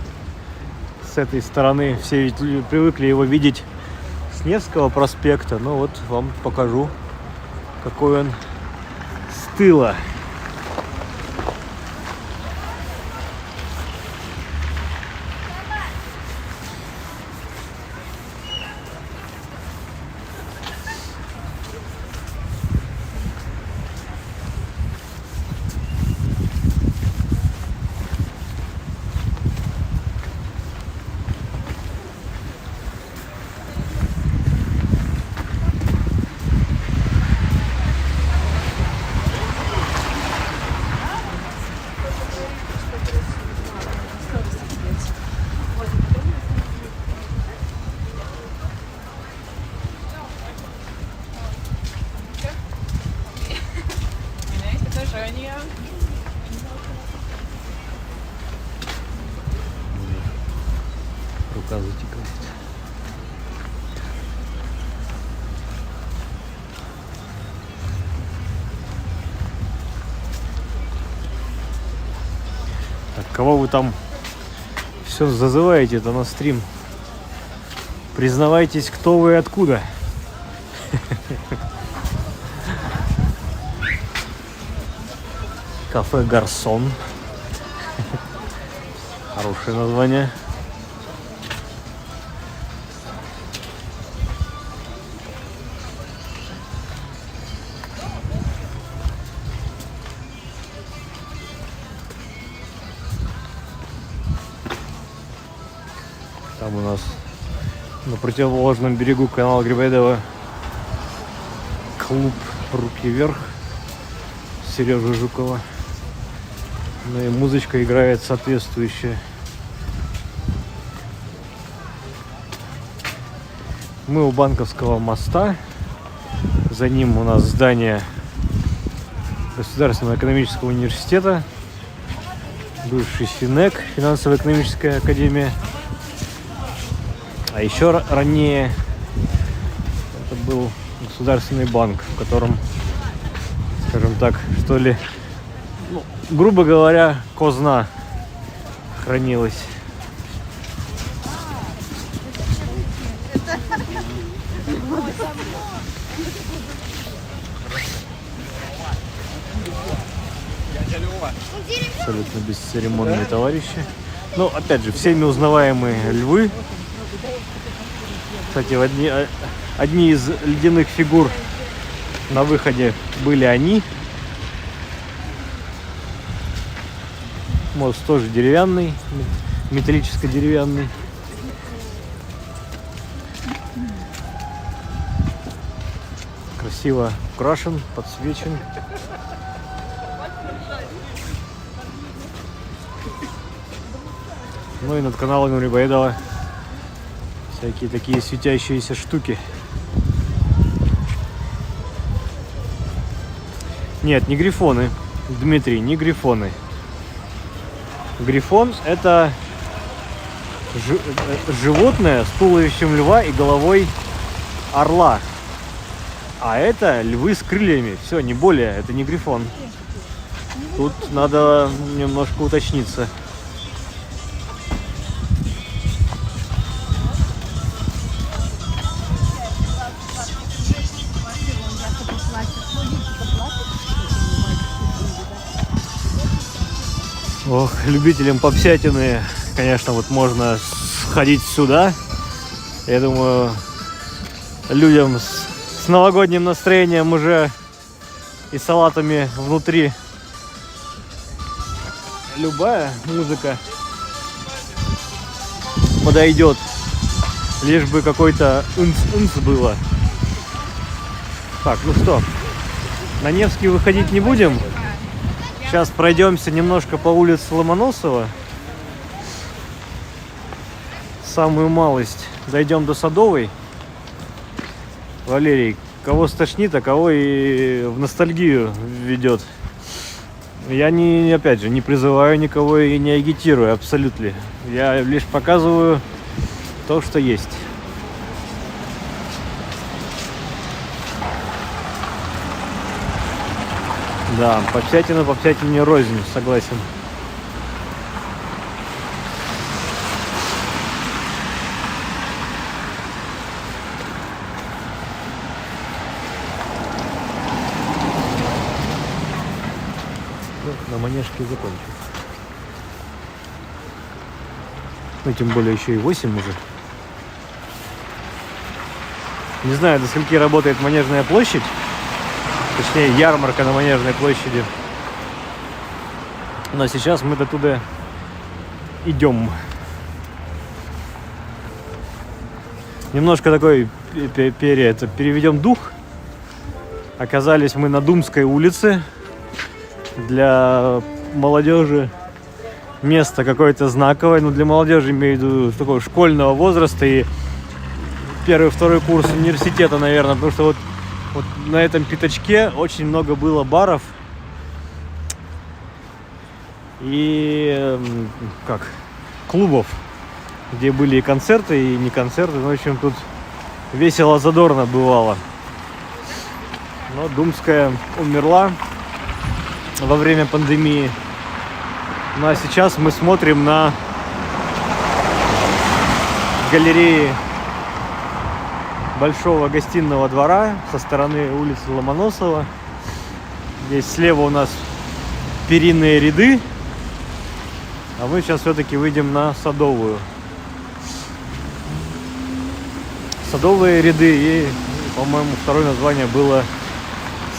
с этой стороны все ведь привыкли его видеть с Невского проспекта. Ну вот вам покажу, какой он с тыла. Рука затекает. Так, кого вы там все зазываете-то на стрим? Признавайтесь, кто вы и откуда. Кафе Гарсон. Хорошее название. Там у нас на противоположном берегу канала Грибоедова клуб «Руки вверх» Сережи Жукова. Ну и музычка играет соответствующая. Мы у Банковского моста. За ним у нас здание Государственного экономического университета, бывший ФИНЭК, финансово-экономическая академия. А еще ранее это был Государственный банк, в котором, скажем так, что ли, ну, грубо говоря, казна хранилась. Абсолютно бесцеремонные товарищи. Ну, опять же, всеми узнаваемые львы. Кстати, одни из ледяных фигур на выходе были они. Мост тоже деревянный, металлическо-деревянный. Красиво украшен, подсвечен. Ну и над каналом Грибоедова всякие такие светящиеся штуки. Нет, не грифоны, Дмитрий, не грифоны. Грифон — это животное с туловищем льва и головой орла. А это львы с крыльями. Все, не более, это не грифон. Тут надо немножко уточниться. Ох, любителям попсятины, конечно, вот можно сходить сюда. Я думаю, людям с новогодним настроением уже и салатами внутри любая музыка подойдет, лишь бы какой-то унц было. Так, ну что, на Невский выходить не будем. Сейчас пройдемся немножко по улице Ломоносова. Самую малость. Дойдем до Садовой. Валерий, кого стошнит, а кого и в ностальгию ведет. Я опять же, не призываю никого и не агитирую абсолютно. Я лишь показываю то, что есть. Да, попсятине рознь, согласен. на Манежке закончим. Ну, тем более еще и 8 уже. Не знаю, до скольки работает Манежная площадь. Точнее, ярмарка на Манежной площади. Но сейчас мы до туда идем. Немножко такой переведем дух. Оказались мы на Думской улице. Для молодежи место какое-то знаковое. Ну, для молодежи, имею в виду, такого школьного возраста и первый-второй курс университета, наверное. Потому что вот на этом пятачке очень много было баров. И клубов, где были и концерты, и не концерты. Ну, в общем, тут весело, задорно бывало. Но Думская умерла во время пандемии. Ну а сейчас мы смотрим на галереи Большого гостиного двора со стороны улицы Ломоносова. Здесь слева у нас перинные ряды. А мы сейчас все-таки выйдем на Садовую. Садовые ряды и, по-моему, второе название было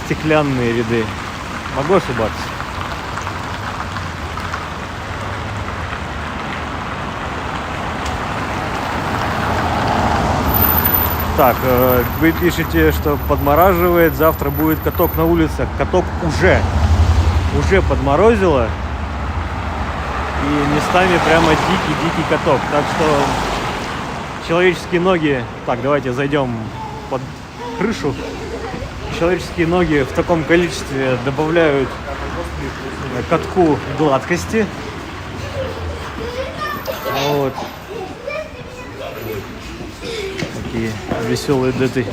Стеклянные ряды. Могу ошибаться. Так, вы пишете, что подмораживает. Завтра будет каток на улицах. Каток уже подморозило. И местами прямо дикий каток. Так что человеческие ноги... Так, давайте зайдем под крышу. Человеческие ноги в таком количестве добавляют катку гладкости. Вот. Такие веселые деты.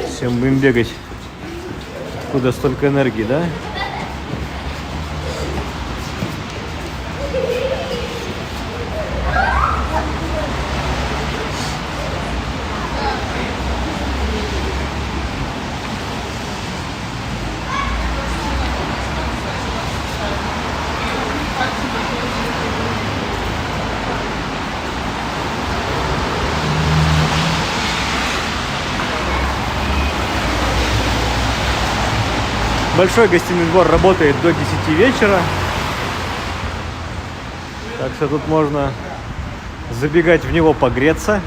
Всем будем бегать. Откуда столько энергии, да? Большой гостиный двор работает до 10 вечера. Так что тут можно забегать в него погреться.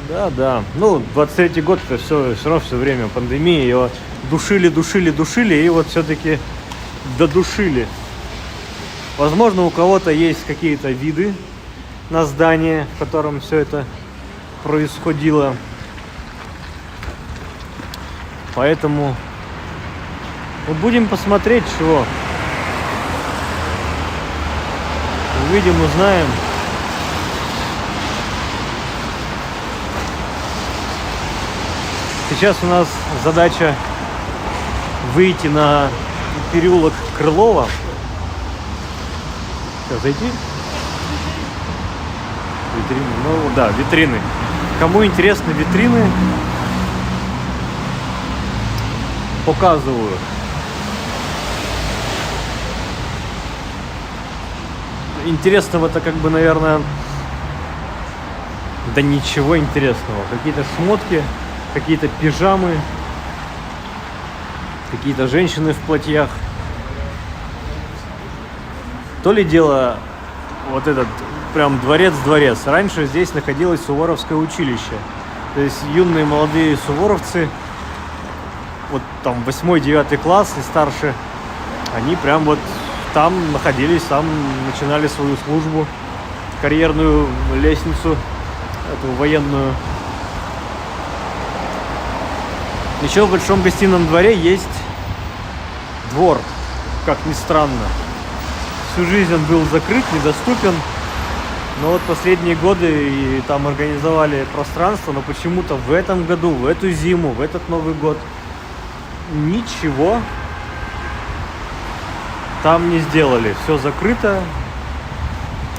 Да. Ну, 23-й год это все равно все время пандемии. Его душили, и вот все-таки додушили. Возможно, у кого-то есть какие-то виды на здание, в котором все это происходило. Поэтому будем посмотреть, чего. Увидим, узнаем. Сейчас у нас задача выйти на переулок Крылова. Зайти? Витрины. Ну да, витрины. Кому интересны витрины, показываю. Интересного-то как бы, наверное, да ничего интересного. Какие-то шмотки, какие-то пижамы, какие-то женщины в платьях. То ли дело вот этот прям дворец. Раньше здесь находилось Суворовское училище. То есть юные молодые суворовцы, вот там 8-9 класс и старше, они прям вот там находились, там начинали свою службу, карьерную лестницу, эту военную. Еще в Большом гостином дворе есть двор, как ни странно. Всю жизнь он был закрыт, недоступен. Но вот последние годы и там организовали пространство, но почему-то в этом году, в эту зиму, в этот Новый год ничего там не сделали. Все закрыто.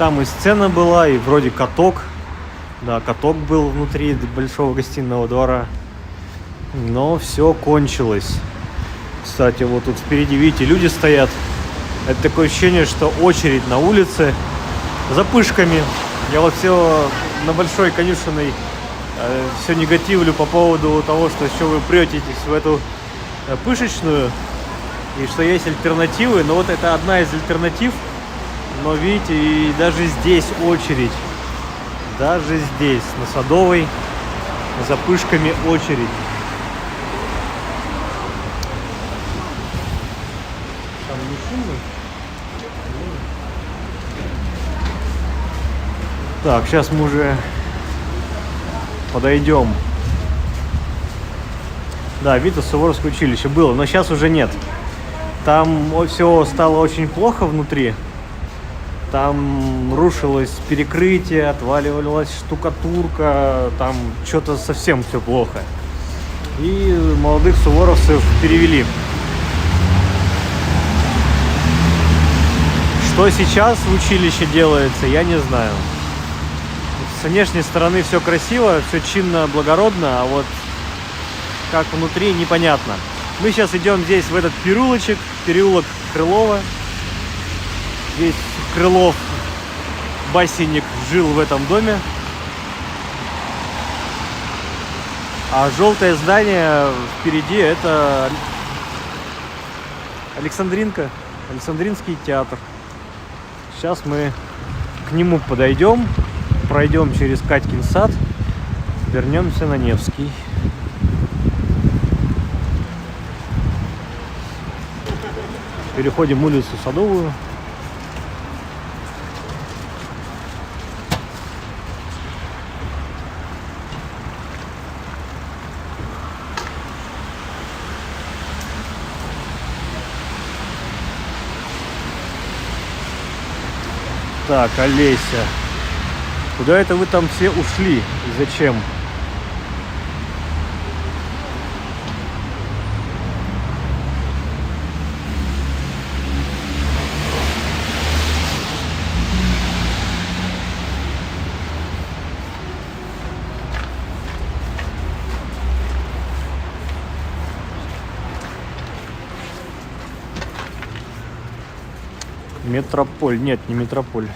там и сцена была, и вроде каток. Да, каток был внутри большого гостиного двора. Но все кончилось. Кстати, вот тут впереди, видите, люди стоят. Это такое ощущение, что очередь на улице за пышками. Я вот все на Большой Конюшенной все негативлю по поводу того, что еще вы претесь в эту пышечную. И что есть альтернативы. Но вот это одна из альтернатив. Но видите, и даже здесь очередь. Даже здесь, на Садовой, за пышками очередь. Там не шумно? Так, сейчас мы уже подойдем. Да, Витас Суворовское училище было, но сейчас уже нет. Там все стало очень плохо внутри. Там рушилось перекрытие, отваливалась штукатурка, там что-то совсем все плохо. И молодых суворовцев перевели. Что сейчас в училище делается, я не знаю. С внешней стороны все красиво, все чинно, благородно, а вот как внутри, непонятно. Мы сейчас идем здесь, в этот переулочек, переулок Крылова. Здесь Крылов, басенник, жил в этом доме. А желтое здание впереди — это Александринка, Александринский театр. Сейчас мы к нему подойдем, пройдем через Катькин сад, вернемся на Невский. Переходим улицу Садовую. Так, Олеся. Куда это вы там все ушли? И зачем? Метрополь. Нет, не Метрополь.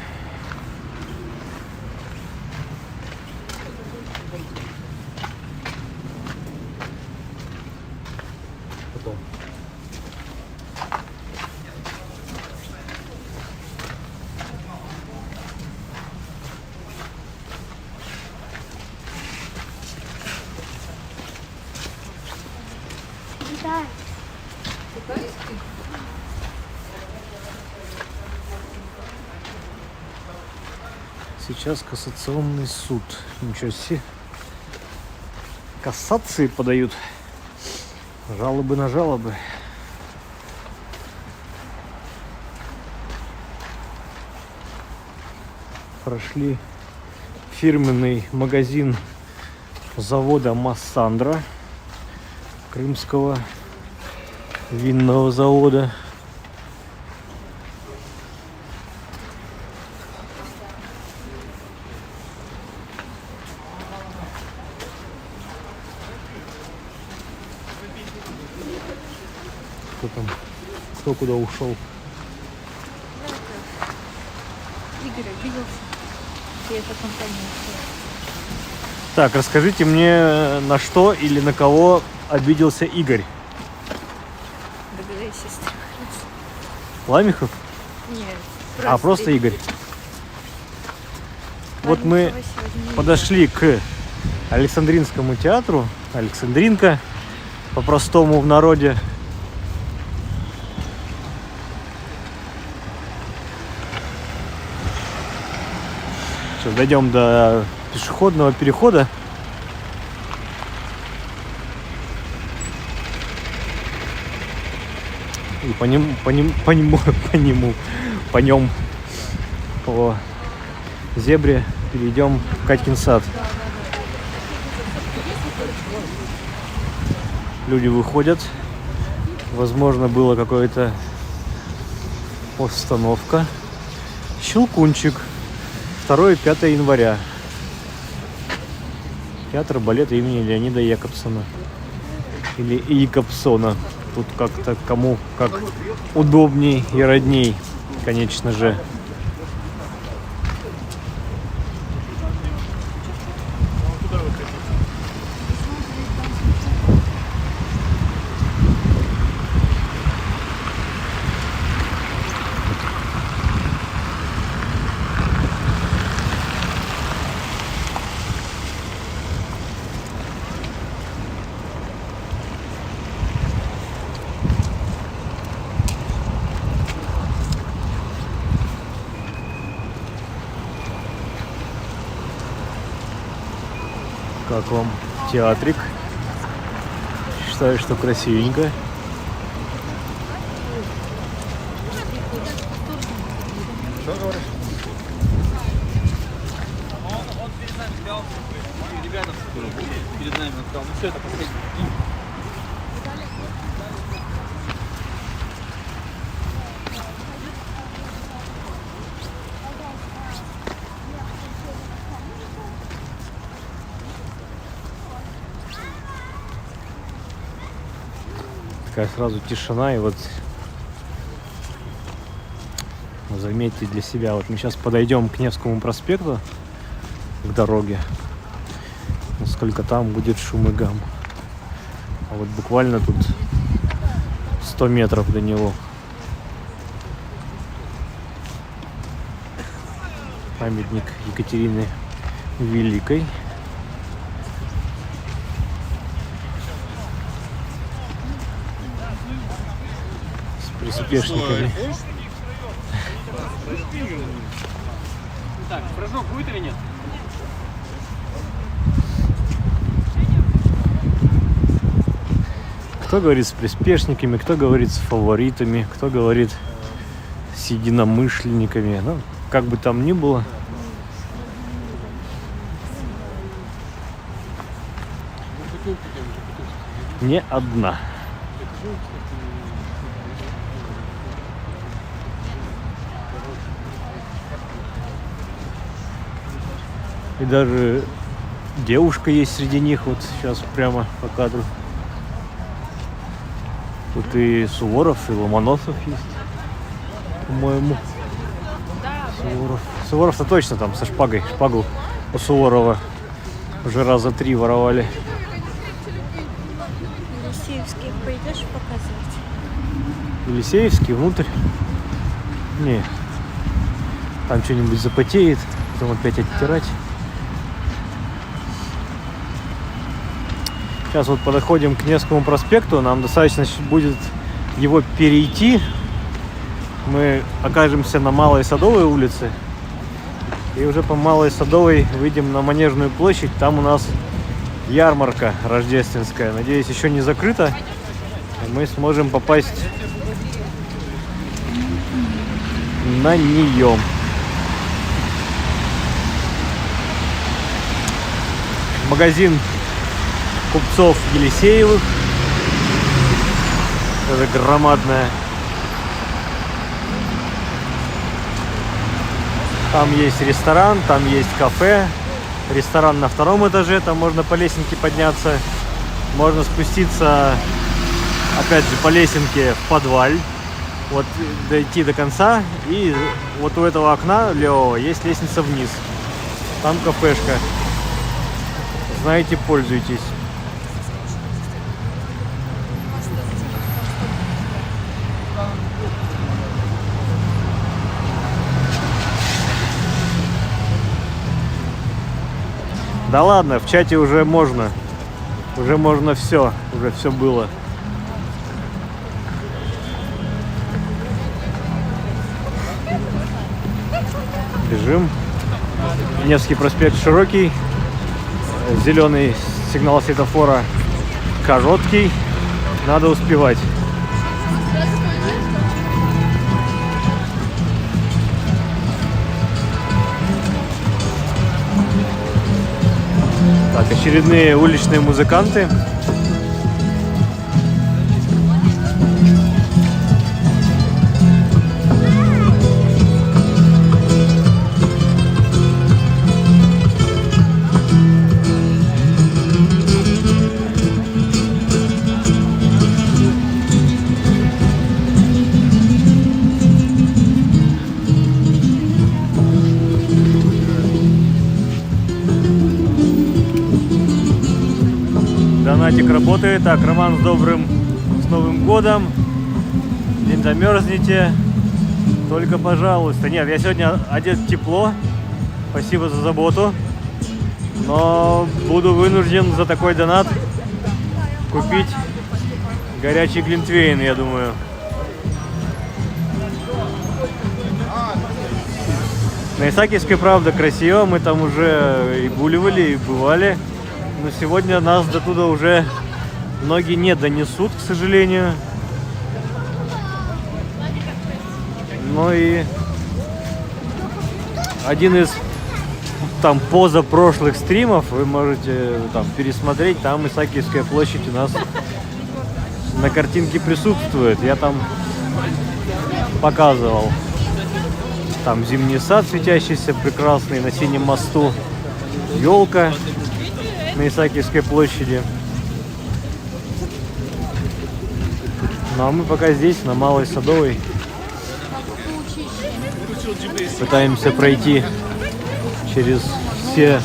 Потом. Да. Сейчас кассационный суд. Ничего себе. Кассации подают. Жалобы на жалобы. Прошли фирменный магазин завода Массандра, крымского винного завода. Кто там? Кто куда ушел? Игорь обиделся. И эта компания. Так, расскажите мне, на что или на кого обиделся Игорь? Догадайся, сестра. Ламихов? Нет. Просто Игорь. Вот мы подошли к Александринскому театру. Александринка, по-простому в народе. Сейчас дойдем до пешеходного перехода. И по зебре перейдем в Катькин сад. Люди выходят. Возможно, была какая-то постановка. Щелкунчик. 2-5 января. Театр балета имени Леонида Якобсона. Или Якобсона. Тут как-то кому как удобней и родней, конечно же. Как вам театрик? Считаю, что красивенько. Такая сразу тишина, и вот заметьте для себя, вот мы сейчас подойдем к Невскому проспекту, к дороге, насколько там будет шум и гам. А вот буквально тут 100 метров до него. Памятник Екатерины Великой. Приспешниками. Так, прыжок будет или нет? Кто говорит с приспешниками, кто говорит с фаворитами, кто говорит с единомышленниками. Ну, как бы там ни было. Не одна. И даже девушка есть среди них, вот сейчас прямо по кадру. Тут и Суворов, и Ломоносов есть, по-моему. Суворов. Суворов-то точно там со шпагой. Шпагу у Суворова уже раза 3 воровали. Елисеевский пойдешь показывать? Елисеевский внутрь? Не. Там что-нибудь запотеет, потом опять оттирать. Сейчас вот подходим к Невскому проспекту, нам достаточно будет его перейти. Мы окажемся на Малой Садовой улице. И уже по Малой Садовой выйдем на Манежную площадь. Там у нас ярмарка рождественская. Надеюсь, еще не закрыта. И мы сможем попасть на нее. Магазин купцов Елисеевых. Это громадная. Там есть ресторан, там есть кафе. Ресторан на 2-м этаже, там можно по лесенке подняться. Можно спуститься, опять же, по лесенке в подвал. Вот дойти до конца. И вот у этого окна левого есть лестница вниз. Там кафешка. Знаете, пользуйтесь. Да ладно, в чате уже можно. Уже можно все. Уже все было. Бежим. Невский проспект широкий. Зеленый сигнал светофора короткий. Надо успевать. Так, очередные уличные музыканты. автоматик работает. Так, Роман, с Новым годом. Не замерзнете. Только, пожалуйста. Нет, я сегодня одет тепло. Спасибо за заботу. Но буду вынужден за такой донат купить горячий глинтвейн, я думаю. На Исаакиевской, правда, красиво. Мы там уже и гуливали, и бывали. Но сегодня нас до туда уже ноги не донесут, к сожалению. Ну и один из там позапрошлых стримов вы можете там пересмотреть. Там Исаакиевская площадь у нас на картинке присутствует. Я там показывал. Там зимний сад светящийся, прекрасный, на синем мосту. Елка на Исаакиевской площади. Ну а мы пока здесь, на Малой Садовой. Пытаемся пройти через все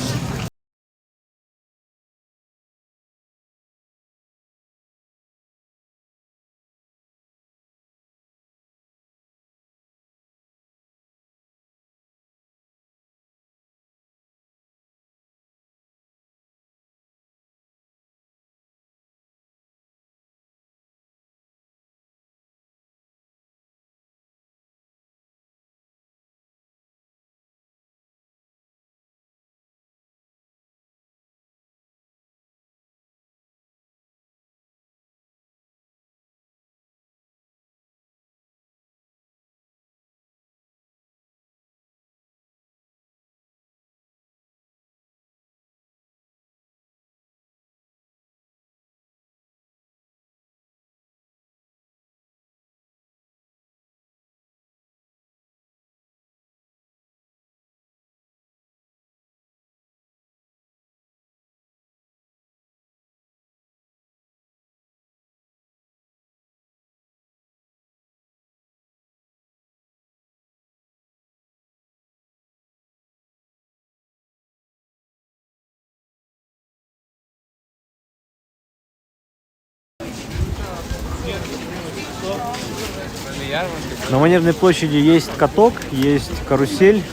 на Манежной площади есть каток, есть карусель.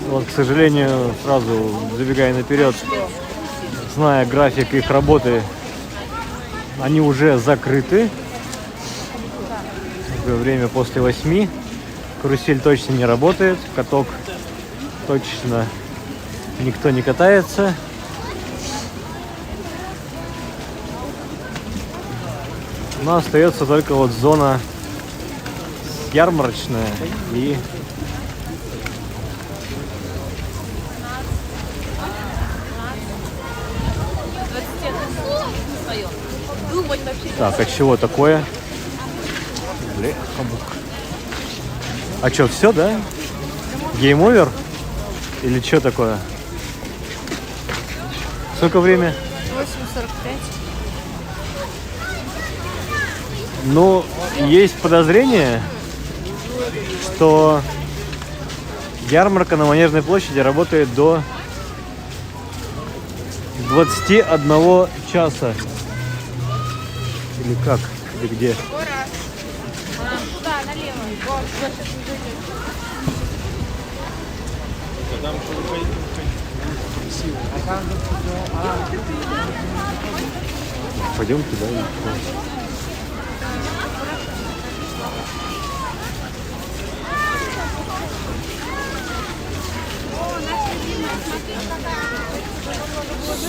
Вот, к сожалению, сразу забегая наперед, зная график их работы, они уже закрыты. Время после 8. Карусель точно не работает, каток точно никто не катается. Но остается только вот зона ярмарочная и так, а чего такое? А что, все, да? Гейм-овер? Или что такое? Сколько время? 8:45. Ну, есть подозрение, что ярмарка на Манежной площади работает до 21 часа. Или как? Или где? Куда? Налево. Пойдем туда.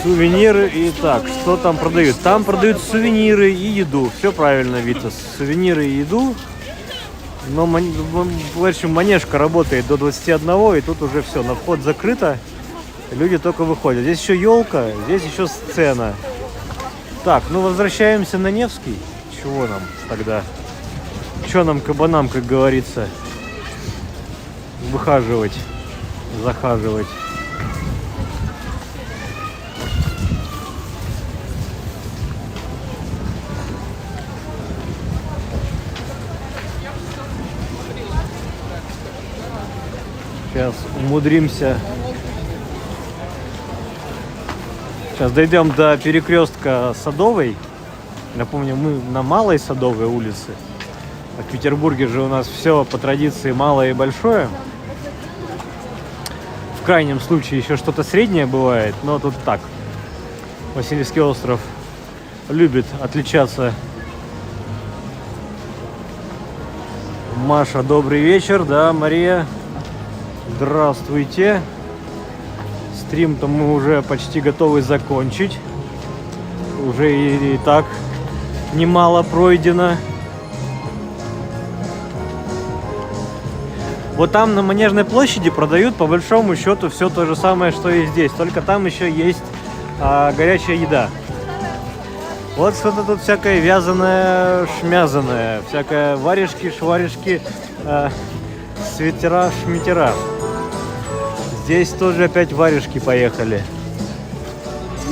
Сувениры и так, что там продают? Там продают сувениры и еду. Все правильно, Витас. Сувениры и еду. Но, в общем, Манежка работает до 21, и тут уже все, на вход закрыто. Люди только выходят. Здесь еще елка, здесь еще сцена. Так, ну возвращаемся на Невский. Чего нам тогда? Че нам, кабанам, как говорится, выхаживать, захаживать? Сейчас умудримся Сейчас дойдем до перекрестка Садовой. Напомню, мы на Малой Садовой улице. А в Петербурге же у нас все по традиции малое и большое. В крайнем случае еще что-то среднее бывает, но тут так. Васильевский остров любит отличаться. Маша, добрый вечер. Да, Мария, здравствуйте. Стрим-то мы уже почти готовы закончить. Уже и так немало пройдено. Вот там на Манежной площади продают по большому счету все то же самое, что и здесь. Только там еще есть горячая еда. Вот что-то тут всякое вязаное, шмязаное. Всякое варежки, шварежки, свитера, шмитера. Здесь тоже опять варежки поехали.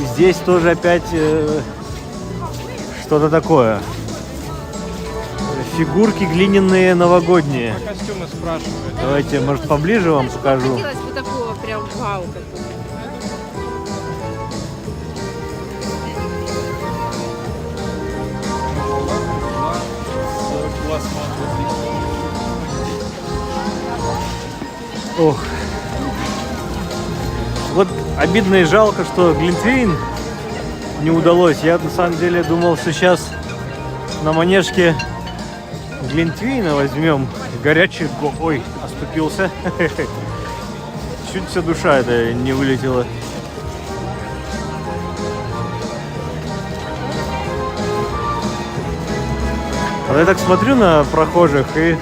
И здесь тоже опять что-то такое. Фигурки глиняные новогодние. Про костюмы спрашивают. Давайте, может, поближе вам покажу. Хотелось бы такого прям вау. Ох. Вот обидно и жалко, что глинтвейн не удалось. Я на самом деле думал, что сейчас на Манежке глинтвейна возьмем. Горячий. Ой, оступился. Чуть вся душа это не вылетела. А я так смотрю на прохожих, и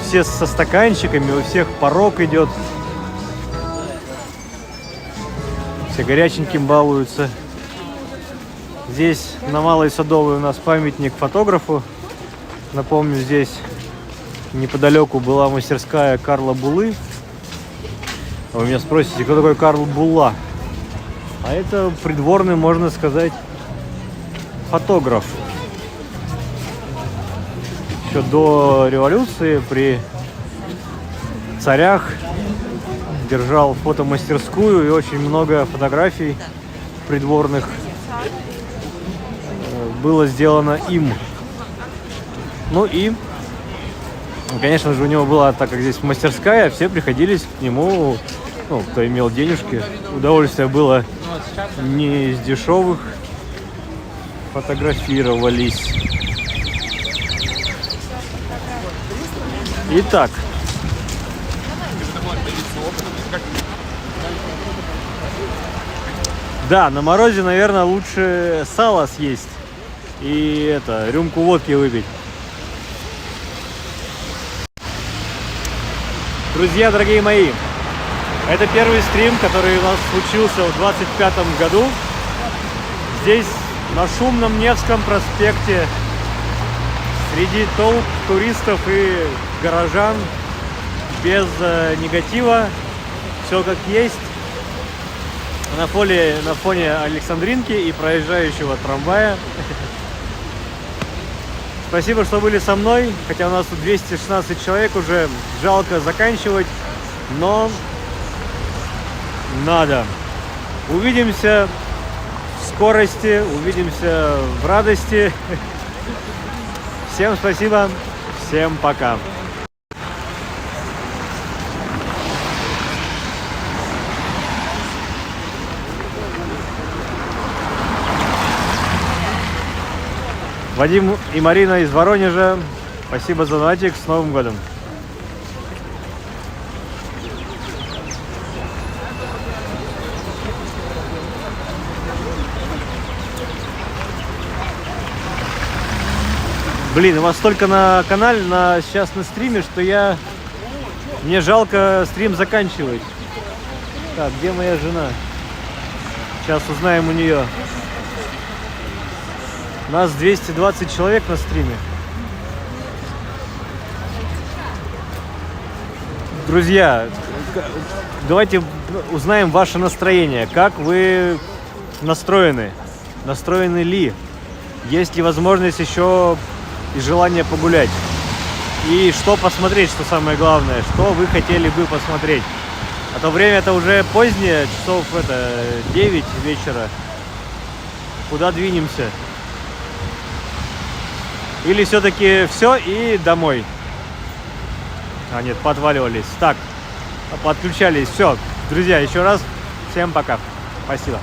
все со стаканчиками, у всех порог идет. Все горяченьким балуются. Здесь на Малой Садовой у нас памятник фотографу. Напомню, здесь неподалеку была мастерская Карла Булы. Вы меня спросите, кто такой Карл Булла? А это придворный, можно сказать, фотограф. Еще до революции при царях держал фотомастерскую, и очень много фотографий придворных было сделано им. Ну и, конечно же, у него была, так как здесь мастерская, все приходились к нему, ну, кто имел денежки. Удовольствие было не из дешевых, фотографировались. Итак, да, на морозе, наверное, лучше сало съесть и рюмку водки выпить. Друзья, дорогие мои, это первый стрим, который у нас случился в 25-м году. Здесь, на шумном Невском проспекте, среди толп туристов и горожан, без негатива, все как есть. На фоне Александринки и проезжающего трамвая. Спасибо, что были со мной, хотя у нас тут 216 человек, уже жалко заканчивать, но надо. Увидимся в скорости, увидимся в радости. Всем спасибо, всем пока. Вадим и Марина из Воронежа, спасибо за донатик, с Новым годом! Блин, у вас столько на канале, сейчас на стриме, что мне жалко стрим заканчивать. Так, где моя жена? Сейчас узнаем у нее. У нас 220 человек на стриме. Друзья, давайте узнаем ваше настроение. Как вы настроены? Настроены ли? Есть ли возможность еще и желание погулять? И что посмотреть, что самое главное? Что вы хотели бы посмотреть? А то время это уже позднее, часов 9 вечера. Куда двинемся? Или все-таки все и домой? А нет, подваливались. Так, подключались. Все, друзья, еще раз всем пока. Спасибо.